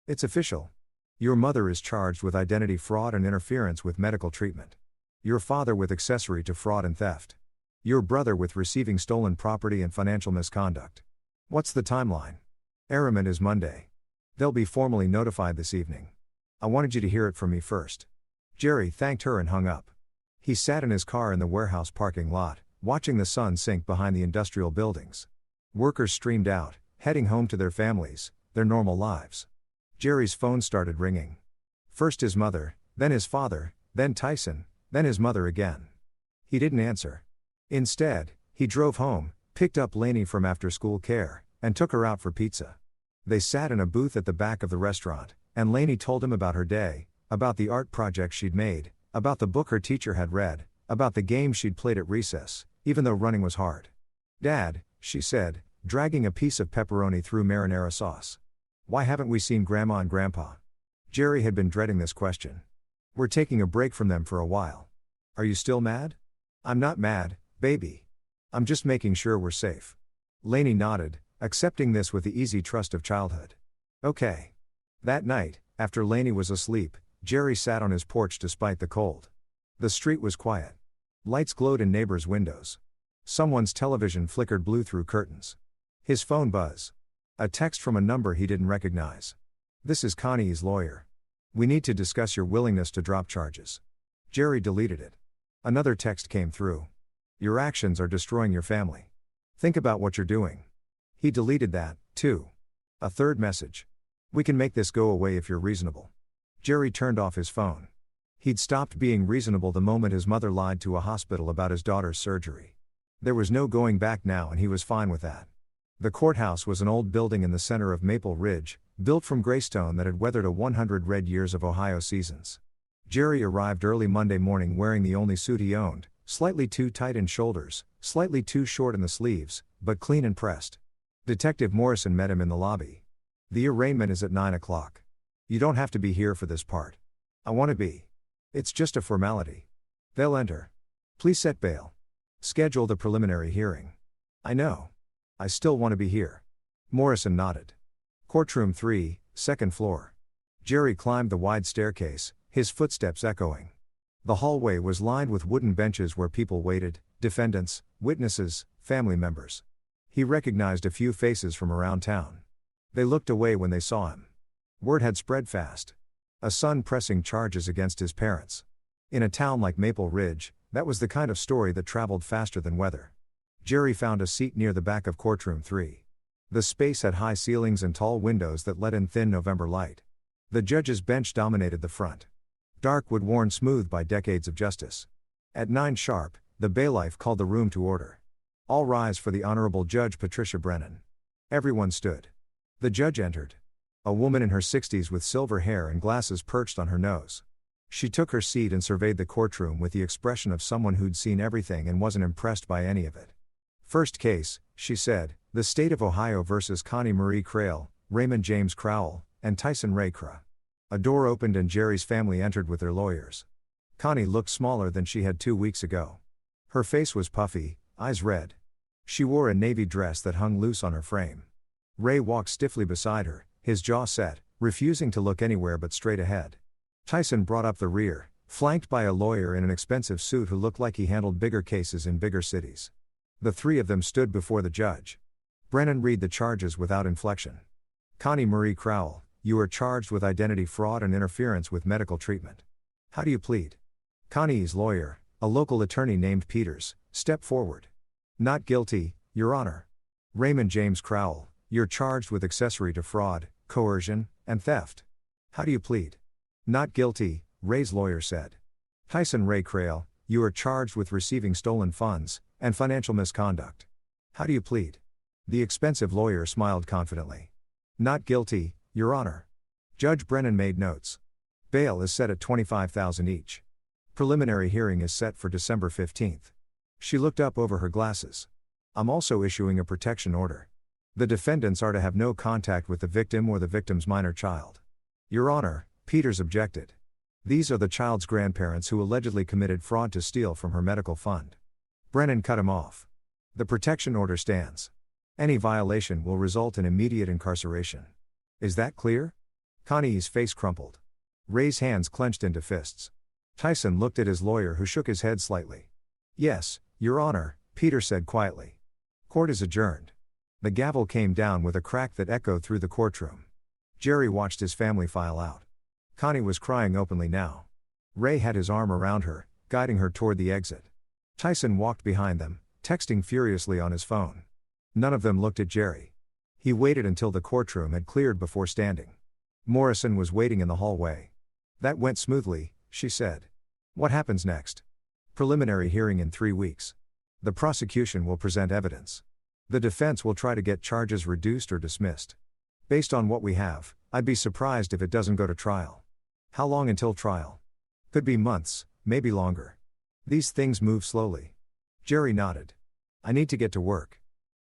It's official. Your mother is charged with identity fraud and interference with medical treatment. Your father with accessory to fraud and theft. Your brother with receiving stolen property and financial misconduct. What's the timeline? Arraignment is Monday. They'll be formally notified this evening. I wanted you to hear it from me first. Jerry thanked her and hung up. He sat in his car in the warehouse parking lot, watching the sun sink behind the industrial buildings. Workers streamed out, heading home to their families, their normal lives. Jerry's phone started ringing. First his mother, then his father, then Tyson, then his mother again. He didn't answer. Instead, he drove home, picked up Lainey from after-school care, and took her out for pizza. They sat in a booth at the back of the restaurant, and Lainey told him about her day, about the art project she'd made, about the book her teacher had read, About the game she'd played at recess, even though running was hard. "Dad," she said, dragging a piece of pepperoni through marinara sauce. "Why haven't we seen Grandma and Grandpa?" Jerry had been dreading this question. "We're taking a break from them for a while." "Are you still mad?" "I'm not mad, baby. I'm just making sure we're safe." Lainey nodded, accepting this with the easy trust of childhood. "Okay." That night, after Lainey was asleep, Jerry sat on his porch despite the cold. The street was quiet. Lights glowed in neighbors' windows. Someone's television flickered blue through curtains. His phone buzzed. A text from a number he didn't recognize. "This is Connie's lawyer. We need to discuss your willingness to drop charges." Jerry deleted it. Another text came through. "Your actions are destroying your family. Think about what you're doing." He deleted that, too. A third message. "We can make this go away if you're reasonable." Jerry turned off his phone. He'd stopped being reasonable the moment his mother lied to a hospital about his daughter's surgery. There was no going back now, and he was fine with that. The courthouse was an old building in the center of Maple Ridge, built from gray stone that had weathered 100 red years of Ohio seasons. Jerry arrived early Monday morning wearing the only suit he owned, slightly too tight in shoulders, slightly too short in the sleeves, but clean and pressed. Detective Morrison met him in the lobby. "The arraignment is at 9 o'clock. You don't have to be here for this part." "I want to be. It's just a formality." "They'll enter. Please set bail. Schedule the preliminary hearing." "I know. I still want to be here." Morrison nodded. Courtroom 3, second floor. Jerry climbed the wide staircase, his footsteps echoing. The hallway was lined with wooden benches where people waited, defendants, witnesses, family members. He recognized a few faces from around town. They looked away when they saw him. Word had spread fast. A son pressing charges against his parents. In a town like Maple Ridge, that was the kind of story that traveled faster than weather. Jerry found a seat near the back of courtroom 3. The space had high ceilings and tall windows that let in thin November light. The judge's bench dominated the front. Dark wood worn smooth by decades of justice. At 9 sharp, the bailiff called the room to order. "All rise for the Honorable Judge Patricia Brennan." Everyone stood. The judge entered. A woman in her 60s with silver hair and glasses perched on her nose. She took her seat and surveyed the courtroom with the expression of someone who'd seen everything and wasn't impressed by any of it. "First case," she said, "the State of Ohio versus Connie Marie Crail, Raymond James Crowell, and Tyson Ray Cra." A door opened and Jerry's family entered with their lawyers. Connie looked smaller than she had 2 weeks ago. Her face was puffy, eyes red. She wore a navy dress that hung loose on her frame. Ray walked stiffly beside her, his jaw set, refusing to look anywhere but straight ahead. Tyson brought up the rear, flanked by a lawyer in an expensive suit who looked like he handled bigger cases in bigger cities. The three of them stood before the judge. Brennan read the charges without inflection. "Connie Marie Crowell, you are charged with identity fraud and interference with medical treatment. How do you plead?" Connie's lawyer, a local attorney named Peters, stepped forward. "Not guilty, Your Honor." "Raymond James Crowell, you're charged with accessory to fraud, coercion, and theft. How do you plead?" "Not guilty," Ray's lawyer said. "Tyson Ray Crail, you are charged with receiving stolen funds and financial misconduct. How do you plead?" The expensive lawyer smiled confidently. "Not guilty, Your Honor." Judge Brennan made notes. Bail is set at $25,000 each. Preliminary hearing is set for December 15th. She looked up over her glasses. "I'm also issuing a protection order. The defendants are to have no contact with the victim or the victim's minor child." "Your Honor," Peters objected. "These are the child's grandparents who allegedly committed fraud to steal from her medical fund." Brennan cut him off. "The protection order stands. Any violation will result in immediate incarceration. Is that clear?" Connie's face crumpled. Ray's hands clenched into fists. Tyson looked at his lawyer, who shook his head slightly. "Yes, Your Honor," Peter said quietly. Court is adjourned. The gavel came down with a crack that echoed through the courtroom. Jerry watched his family file out. Connie was crying openly now. Ray had his arm around her, guiding her toward the exit. Tyson walked behind them, texting furiously on his phone. None of them looked at Jerry. He waited until the courtroom had cleared before standing. Morrison was waiting in the hallway. "That went smoothly," she said. "What happens next?" "Preliminary hearing in 3 weeks. The prosecution will present evidence. The defense will try to get charges reduced or dismissed. Based on what we have, I'd be surprised if it doesn't go to trial." "How long until trial?" "Could be months, maybe longer." These things move slowly. Jerry nodded. I need to get to work.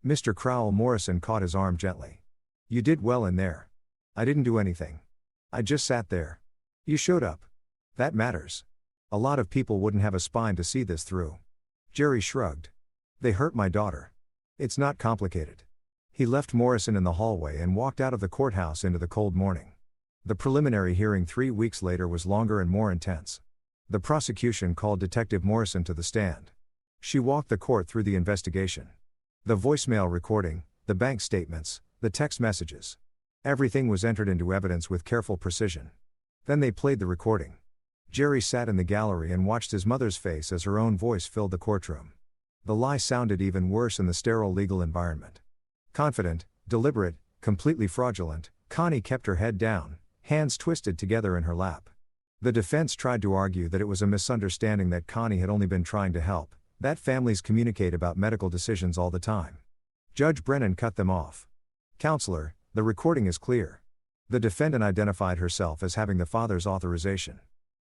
Mr. Crowell Morrison caught his arm gently. You did well in there. I didn't do anything. I just sat there. You showed up. That matters. A lot of people wouldn't have a spine to see this through. Jerry shrugged. They hurt my daughter. It's not complicated. He left Morrison in the hallway and walked out of the courthouse into the cold morning. The preliminary hearing 3 weeks later was longer and more intense. The prosecution called Detective Morrison to the stand. She walked the court through the investigation. The voicemail recording, the bank statements, the text messages. Everything was entered into evidence with careful precision. Then they played the recording. Jerry sat in the gallery and watched his mother's face as her own voice filled the courtroom. The lie sounded even worse in the sterile legal environment. Confident, deliberate, completely fraudulent, Connie kept her head down, hands twisted together in her lap. The defense tried to argue that it was a misunderstanding, that Connie had only been trying to help, that families communicate about medical decisions all the time. Judge Brennan cut them off. Counselor, the recording is clear. The defendant identified herself as having the father's authorization.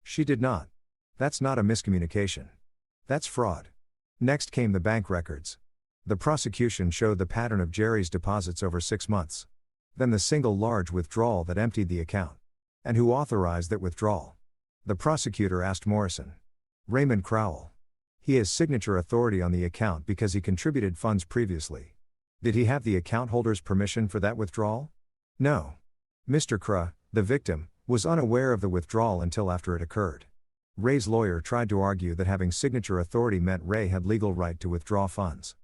She did not. That's not a miscommunication. That's fraud. Next came the bank records. The prosecution showed the pattern of Jerry's deposits over 6 months. Then the single large withdrawal that emptied the account. And who authorized that withdrawal? The prosecutor asked Morrison. Raymond Crowell. He has signature authority on the account because he contributed funds previously. Did he have the account holder's permission for that withdrawal? No. Mr. Cra, the victim, was unaware of the withdrawal until after it occurred. Ray's lawyer tried to argue that having signature authority meant Ray had legal right to withdraw funds.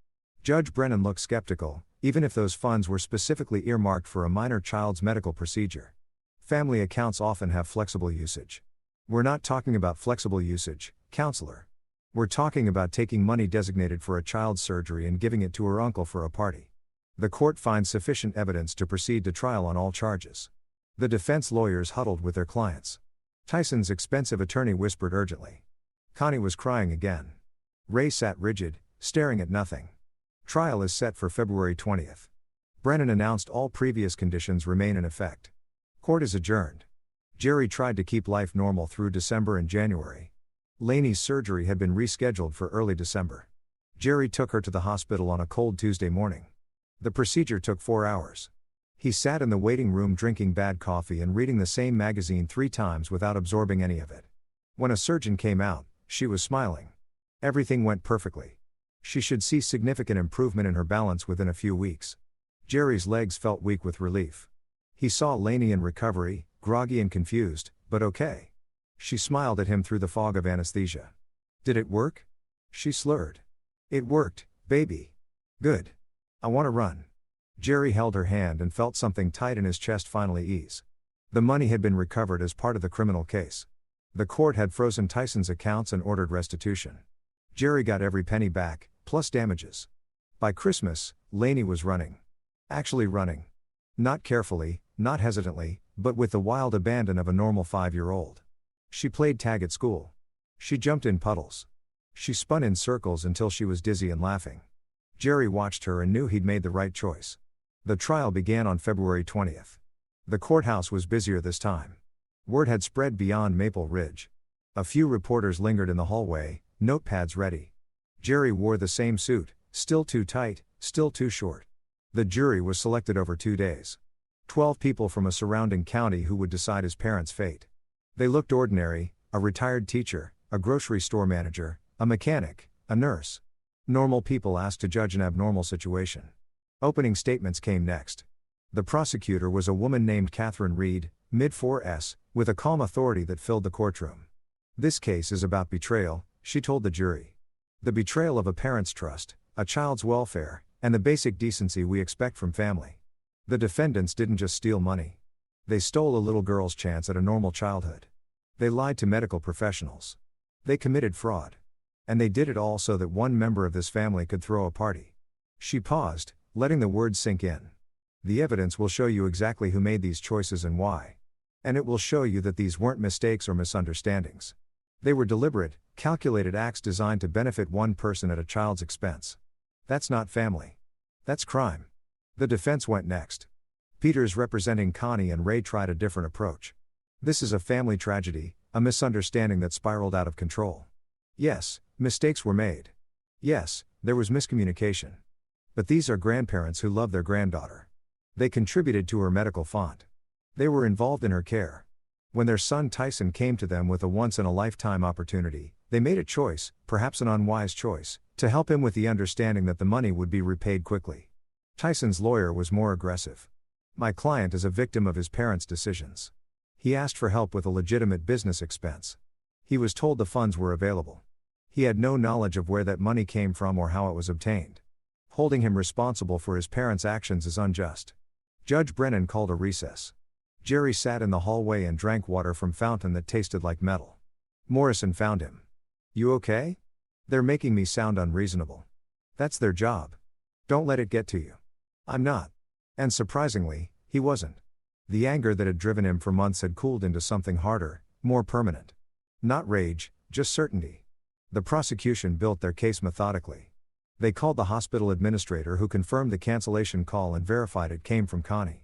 Judge Brennan looked skeptical, even if those funds were specifically earmarked for a minor child's medical procedure. Family accounts often have flexible usage. We're not talking about flexible usage, counselor. We're talking about taking money designated for a child's surgery and giving it to her uncle for a party. The court finds sufficient evidence to proceed to trial on all charges. The defense lawyers huddled with their clients. Tyson's expensive attorney whispered urgently. Connie was crying again. Ray sat rigid, staring at nothing. Trial is set for February 20th. Brennan announced all previous conditions remain in effect. Court is adjourned. Jerry tried to keep life normal through December and January. Laney's surgery had been rescheduled for early December. Jerry took her to the hospital on a cold Tuesday morning. The procedure took 4 hours. He sat in the waiting room drinking bad coffee and reading the same magazine 3 times without absorbing any of it. When a surgeon came out, she was smiling. Everything went perfectly. She should see significant improvement in her balance within a few weeks. Jerry's legs felt weak with relief. He saw Laney in recovery, groggy and confused, but okay. She smiled at him through the fog of anesthesia. Did it work? She slurred. It worked, baby. Good. I want to run. Jerry held her hand and felt something tight in his chest finally ease. The money had been recovered as part of the criminal case. The court had frozen Tyson's accounts and ordered restitution. Jerry got every penny back, plus damages. By Christmas, Laney was running. Actually running. Not carefully, not hesitantly, but with the wild abandon of a normal 5-year-old. She played tag at school. She jumped in puddles. She spun in circles until she was dizzy and laughing. Jerry watched her and knew he'd made the right choice. The trial began on February 20th. The courthouse was busier this time. Word had spread beyond Maple Ridge. A few reporters lingered in the hallway, notepads ready. Jerry wore the same suit, still too tight, still too short. The jury was selected over 2 days. 12 people from a surrounding county who would decide his parents' fate. They looked ordinary: a retired teacher, a grocery store manager, a mechanic, a nurse. Normal people asked to judge an abnormal situation. Opening statements came next. The prosecutor was a woman named Catherine Reed, mid-4s, with a calm authority that filled the courtroom. This case is about betrayal, she told the jury. The betrayal of a parent's trust, a child's welfare, and the basic decency we expect from family. The defendants didn't just steal money. They stole a little girl's chance at a normal childhood. They lied to medical professionals. They committed fraud. And they did it all so that one member of this family could throw a party. She paused, letting the words sink in. The evidence will show you exactly who made these choices and why. And it will show you that these weren't mistakes or misunderstandings. They were deliberate, calculated acts designed to benefit one person at a child's expense. That's not family. That's crime. The defense went next. Peters, representing Connie and Ray, tried a different approach. This is a family tragedy, a misunderstanding that spiraled out of control. Yes, Mistakes were made. Yes, there was miscommunication. But these are grandparents who love their granddaughter. They contributed to her medical fund. They were involved in her care. When their son Tyson came to them with a once-in-a-lifetime opportunity, they made a choice, perhaps an unwise choice, to help him with the understanding that the money would be repaid quickly. Tyson's lawyer was more aggressive. My client is a victim of his parents' decisions. He asked for help with a legitimate business expense. He was told the funds were available. He had no knowledge of where that money came from or how it was obtained. Holding him responsible for his parents' actions is unjust. Judge Brennan called a recess. Jerry sat in the hallway and drank water from fountain that tasted like metal. Morrison found him. "You okay? They're making me sound unreasonable. That's their job. Don't let it get to you." "I'm not." And surprisingly, he wasn't. The anger that had driven him for months had cooled into something harder, more permanent. Not rage, just certainty. The prosecution built their case methodically. They called the hospital administrator who confirmed the cancellation call and verified it came from Connie.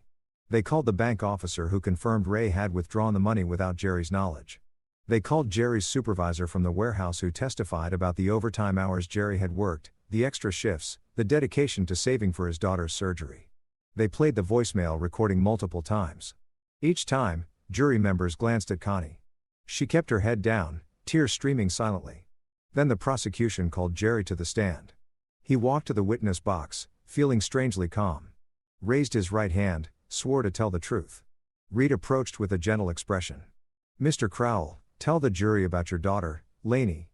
They called the bank officer who confirmed Ray had withdrawn the money without Jerry's knowledge. They called Jerry's supervisor from the warehouse who testified about the overtime hours Jerry had worked, the extra shifts, the dedication to saving for his daughter's surgery. They played the voicemail recording multiple times. Each time, jury members glanced at Connie. She kept her head down, tears streaming silently. Then the prosecution called Jerry to the stand. He walked to the witness box, feeling strangely calm. Raised his right hand, swore to tell the truth. Reed approached with a gentle expression. "Mr. Crowell, tell the jury about your daughter, Lainey."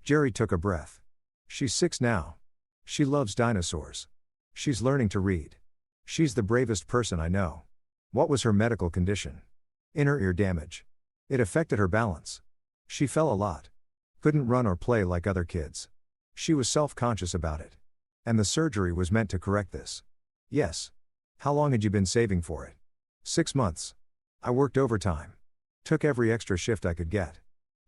Jerry took a breath. "She's 6 now. She loves dinosaurs. She's learning to read. She's the bravest person I know." "What was her medical condition?" "Inner ear damage. It affected her balance. She fell a lot. Couldn't run or play like other kids. She was self-conscious about it. And the surgery was meant to correct this." "Yes." "How long had you been saving for it?" 6 months. I worked overtime. Took every extra shift I could get."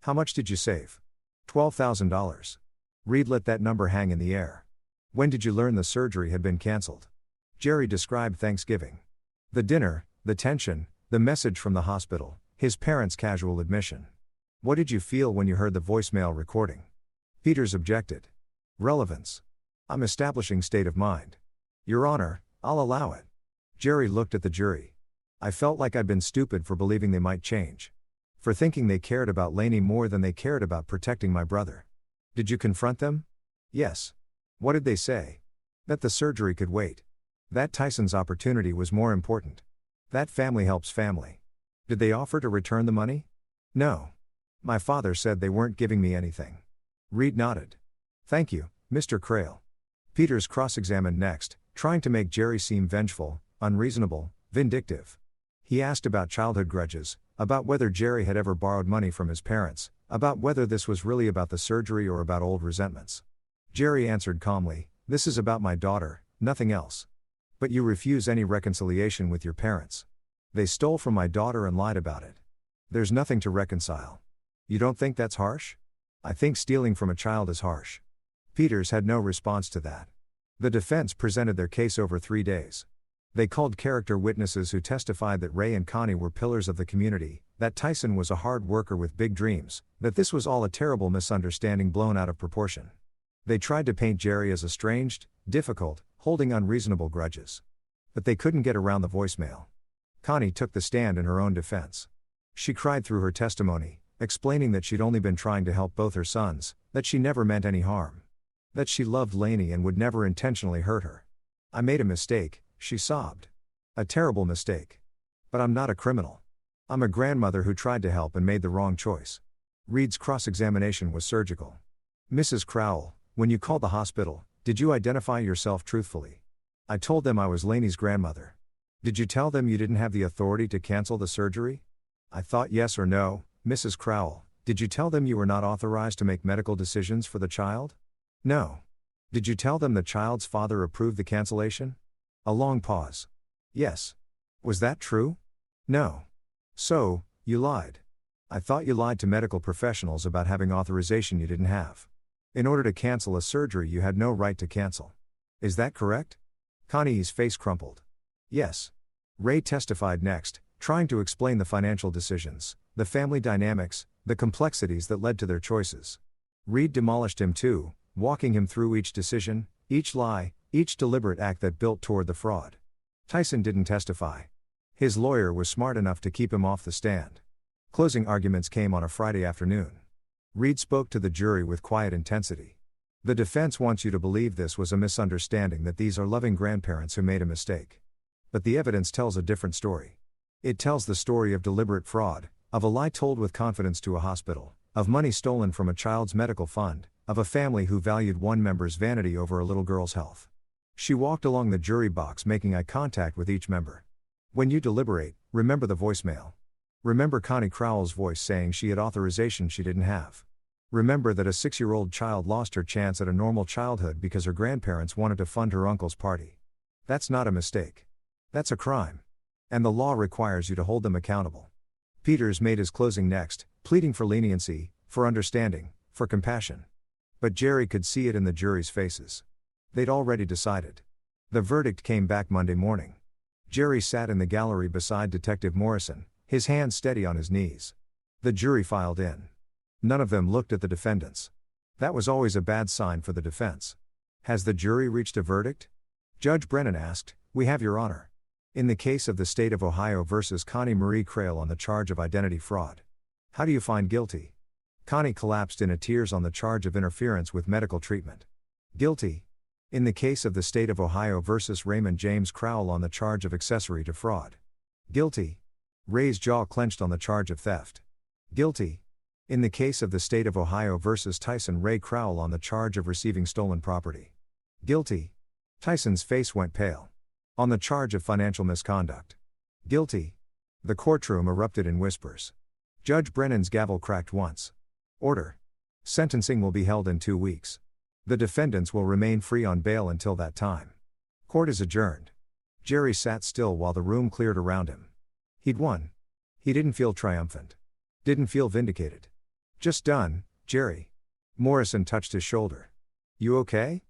"How much did you save?" $12,000. Reed let that number hang in the air. "When did you learn the surgery had been cancelled?" Jerry described Thanksgiving. The dinner, the tension, the message from the hospital, his parents' casual admission. "What did you feel when you heard the voicemail recording?" Peters objected. "Relevance. I'm establishing state of mind." "Your Honor, I'll allow it." Jerry looked at the jury. "I felt like I'd been stupid for believing they might change. For thinking they cared about Lainey more than they cared about protecting my brother." "Did you confront them?" "Yes." "What did they say?" "That the surgery could wait. That Tyson's opportunity was more important. That family helps family." "Did they offer to return the money?" "No. My father said they weren't giving me anything." Reed nodded. "Thank you, Mr. Crale." Peters cross-examined next, trying to make Jerry seem vengeful, unreasonable, vindictive. He asked about childhood grudges, about whether Jerry had ever borrowed money from his parents, about whether this was really about the surgery or about old resentments. Jerry answered calmly, "This is about my daughter, nothing else." "But you refuse any reconciliation with your parents." "They stole from my daughter and lied about it. There's nothing to reconcile." "You don't think that's harsh?" "I think stealing from a child is harsh." Peters had no response to that. The defense presented their case over 3 days. They called character witnesses who testified that Ray and Connie were pillars of the community, that Tyson was a hard worker with big dreams, that this was all a terrible misunderstanding blown out of proportion. They tried to paint Jerry as estranged, difficult, holding unreasonable grudges. But they couldn't get around the voicemail. Connie took the stand in her own defense. She cried through her testimony, explaining that she'd only been trying to help both her sons, that she never meant any harm. That she loved Lainey and would never intentionally hurt her. "I made a mistake," she sobbed. "A terrible mistake. But I'm not a criminal. I'm a grandmother who tried to help and made the wrong choice." Reed's cross-examination was surgical. "Mrs. Crowell, when you called the hospital, did you identify yourself truthfully?" "I told them I was Lainey's grandmother." "Did you tell them you didn't have the authority to cancel the surgery?" "I thought yes or no, Mrs. Crowell. Did you tell them you were not authorized to make medical decisions for the child?" "No." "Did you tell them the child's father approved the cancellation?" A long pause. "Yes." "Was that true?" "No." "So, you lied." "I thought you lied to medical professionals about having authorization you didn't have. In order to cancel a surgery you had no right to cancel. Is that correct?" Connie's face crumpled. "Yes." Ray testified next, trying to explain the financial decisions, the family dynamics, the complexities that led to their choices. Reed demolished him too, walking him through each decision, each lie, each deliberate act that built toward the fraud. Tyson didn't testify. His lawyer was smart enough to keep him off the stand. Closing arguments came on a Friday afternoon. Reed spoke to the jury with quiet intensity. The defense wants you to believe this was a misunderstanding, that these are loving grandparents who made a mistake. But the evidence tells a different story. It tells the story of deliberate fraud, of a lie told with confidence to a hospital, of money stolen from a child's medical fund, of a family who valued one member's vanity over a little girl's health. She walked along the jury box making eye contact with each member. When you deliberate, remember the voicemail. Remember Connie Crowell's voice saying she had authorization she didn't have. Remember that a 6-year-old child lost her chance at a normal childhood because her grandparents wanted to fund her uncle's party. That's not a mistake. That's a crime. And the law requires you to hold them accountable. Peters made his closing next, pleading for leniency, for understanding, for compassion. But Jerry could see it in the jury's faces. They'd already decided. The verdict came back Monday morning. Jerry sat in the gallery beside Detective Morrison, his hands steady on his knees. The jury filed in. None of them looked at the defendants. That was always a bad sign for the defense. Has the jury reached a verdict? Judge Brennan asked. We have, Your Honor. In the case of the State of Ohio versus Connie Marie Crale on the charge of identity fraud. How do you find guilty? Connie collapsed in tears on the charge of interference with medical treatment. Guilty. In the case of the State of Ohio versus Raymond James Crowell on the charge of accessory to fraud. Guilty. Ray's jaw clenched on the charge of theft. Guilty. In the case of the State of Ohio versus Tyson Ray Crowell on the charge of receiving stolen property. Guilty. Tyson's face went pale. On the charge of financial misconduct. Guilty. The courtroom erupted in whispers. Judge Brennan's gavel cracked once. Order. Sentencing will be held in 2 weeks. The defendants will remain free on bail until that time. Court is adjourned. Jerry sat still while the room cleared around him. He'd won. He didn't feel triumphant. Didn't feel vindicated. Just done, Jerry. Morrison touched his shoulder. You okay?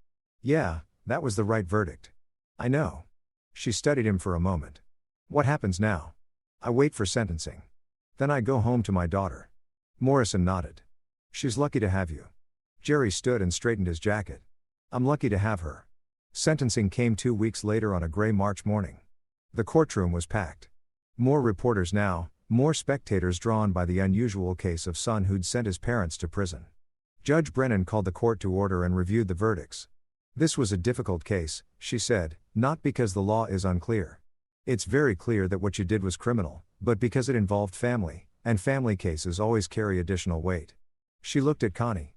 Yeah, that was the right verdict. I know. She studied him for a moment. What happens now? I wait for sentencing. Then I go home to my daughter. Morrison nodded. She's lucky to have you. Jerry stood and straightened his jacket. I'm lucky to have her. Sentencing came 2 weeks later on a gray March morning. The courtroom was packed. More reporters now, more spectators drawn by the unusual case of son who'd sent his parents to prison. Judge Brennan called the court to order and reviewed the verdicts. This was a difficult case, she said, not because the law is unclear. It's very clear that what you did was criminal, but because it involved family, and family cases always carry additional weight. She looked at Connie.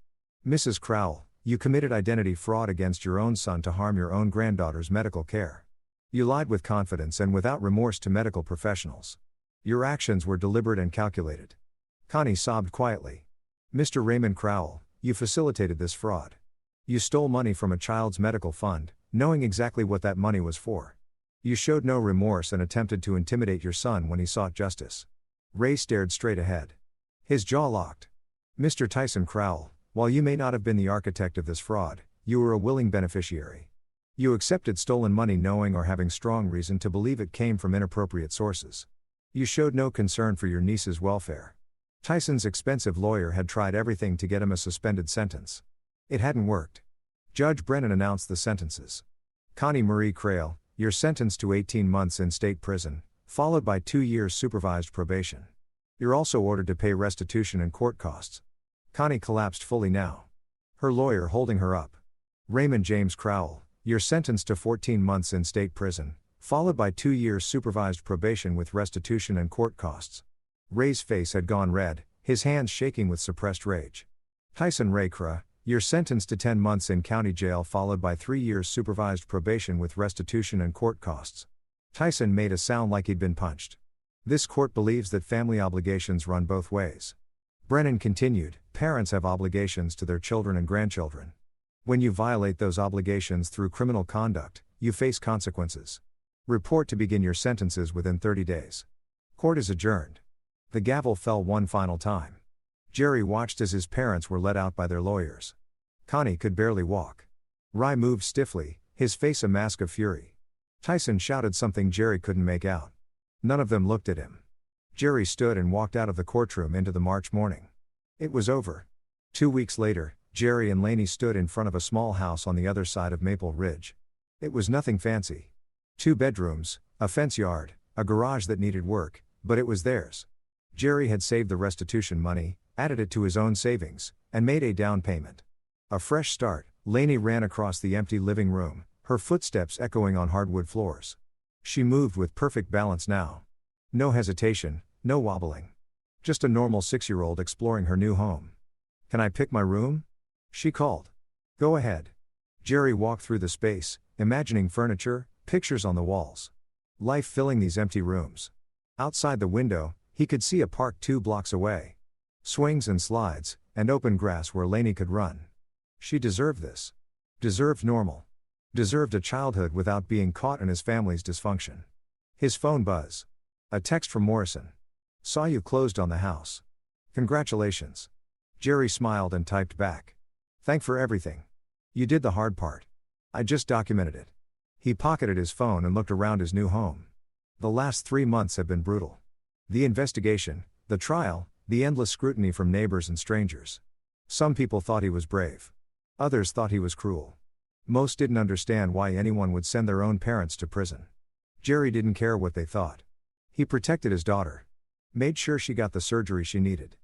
Mrs. Crowell, you committed identity fraud against your own son to harm your own granddaughter's medical care. You lied with confidence and without remorse to medical professionals. Your actions were deliberate and calculated. Connie sobbed quietly. Mr. Raymond Crowell, you facilitated this fraud. You stole money from a child's medical fund, knowing exactly what that money was for. You showed no remorse and attempted to intimidate your son when he sought justice. Ray stared straight ahead. His jaw locked. Mr. Tyson Crowell, while you may not have been the architect of this fraud, you were a willing beneficiary. You accepted stolen money knowing or having strong reason to believe it came from inappropriate sources. You showed no concern for your niece's welfare. Tyson's expensive lawyer had tried everything to get him a suspended sentence. It hadn't worked. Judge Brennan announced the sentences. Connie Marie Crale, you're sentenced to 18 months in state prison, followed by 2 years supervised probation. You're also ordered to pay restitution and court costs. Connie collapsed fully now. Her lawyer holding her up. Raymond James Crowell, you're sentenced to 14 months in state prison, followed by 2 years supervised probation with restitution and court costs. Ray's face had gone red, his hands shaking with suppressed rage. Tyson Ray Crale, you're sentenced to 10 months in county jail followed by 3 years supervised probation with restitution and court costs. Tyson made a sound like he'd been punched. This court believes that family obligations run both ways. Brennan continued, parents have obligations to their children and grandchildren. When you violate those obligations through criminal conduct, you face consequences. Report to begin your sentences within 30 days. Court is adjourned. The gavel fell one final time. Jerry watched as his parents were let out by their lawyers. Connie could barely walk. Ray moved stiffly, his face a mask of fury. Tyson shouted something Jerry couldn't make out. None of them looked at him. Jerry stood and walked out of the courtroom into the March morning. It was over. 2 weeks later, Jerry and Lainey stood in front of a small house on the other side of Maple Ridge. It was nothing fancy. 2 bedrooms, a fence yard, a garage that needed work, but it was theirs. Jerry had saved the restitution money, added it to his own savings, and made a down payment. A fresh start. Lainey ran across the empty living room, her footsteps echoing on hardwood floors. She moved with perfect balance now. No hesitation, no wobbling. Just a normal 6-year-old exploring her new home. "Can I pick my room?" she called. "Go ahead." Jerry walked through the space, imagining furniture, pictures on the walls. Life filling these empty rooms. Outside the window, he could see a park 2 blocks away. Swings and slides, and open grass where Lainey could run. She deserved this. Deserved normal. Deserved a childhood without being caught in his family's dysfunction. His phone buzz. A text from Morrison. "Saw you closed on the house. Congratulations." Jerry smiled and typed back. "Thank for everything. You did the hard part. I just documented it." He pocketed his phone and looked around his new home. The last 3 months had been brutal. The investigation, the trial, the endless scrutiny from neighbors and strangers. Some people thought he was brave. Others thought he was cruel. Most didn't understand why anyone would send their own parents to prison. Jerry didn't care what they thought. He protected his daughter. Made sure she got the surgery she needed.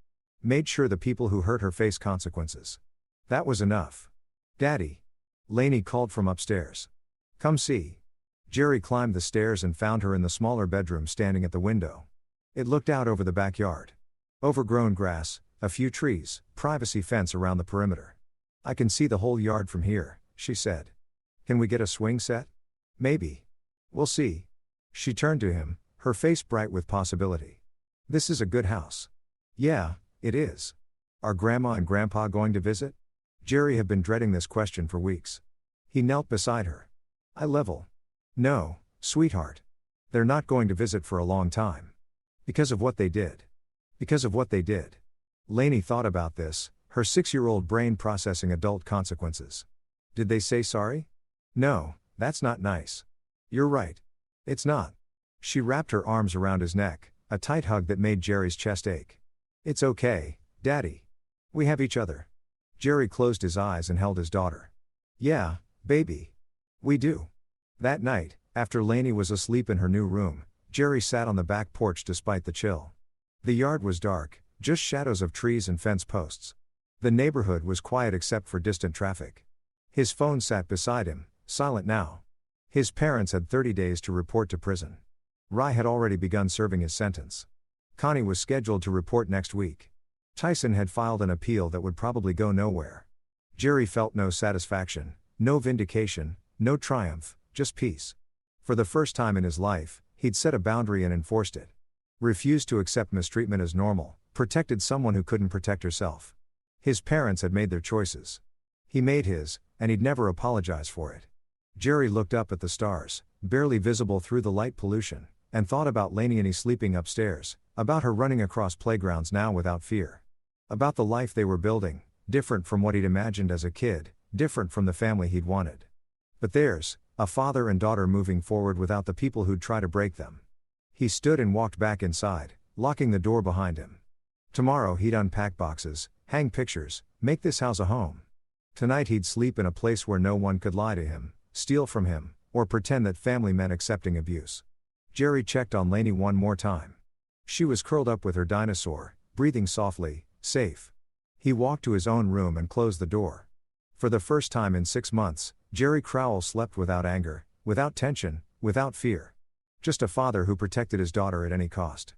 Made sure the people who hurt her face consequences. That was enough. "Daddy." Lainey called from upstairs. "Come see." Jerry climbed the stairs and found her in the smaller bedroom standing at the window. It looked out over the backyard. Overgrown grass, a few trees, privacy fence around the perimeter. "I can see the whole yard from here," she said. "Can we get a swing set?" "Maybe. We'll see." She turned to him, her face bright with possibility. "This is a good house." "Yeah, it is. Are Grandma and Grandpa going to visit?" Jerry had been dreading this question for weeks. He knelt beside her. "I level." "No, sweetheart. They're not going to visit for a long time. Because of what they did. Because of what they did." Lainey thought about this, her 6-year-old brain processing adult consequences. "Did they say sorry?" "No, that's not nice." "You're right. It's not." She wrapped her arms around his neck, a tight hug that made Jerry's chest ache. "It's okay, Daddy. We have each other." Jerry closed his eyes and held his daughter. "Yeah, baby. We do." That night, after Lainey was asleep in her new room, Jerry sat on the back porch despite the chill. The yard was dark, just shadows of trees and fence posts. The neighborhood was quiet except for distant traffic. His phone sat beside him, silent now. His parents had 30 days to report to prison. Rye had already begun serving his sentence. Connie was scheduled to report next week. Tyson had filed an appeal that would probably go nowhere. Jerry felt no satisfaction, no vindication, no triumph, just peace. For the first time in his life, he'd set a boundary and enforced it. Refused to accept mistreatment as normal, protected someone who couldn't protect herself. His parents had made their choices. He made his, and he'd never apologize for it. Jerry looked up at the stars, barely visible through the light pollution, and thought about Lainey sleeping upstairs, about her running across playgrounds now without fear. About the life they were building, different from what he'd imagined as a kid, different from the family he'd wanted. But theirs, a father and daughter moving forward without the people who'd try to break them. He stood and walked back inside, locking the door behind him. Tomorrow he'd unpack boxes, hang pictures, make this house a home. Tonight he'd sleep in a place where no one could lie to him, steal from him, or pretend that family meant accepting abuse. Jerry checked on Lainey one more time. She was curled up with her dinosaur, breathing softly, safe. He walked to his own room and closed the door. For the first time in 6 months, Jerry Crowell slept without anger, without tension, without fear. Just a father who protected his daughter at any cost.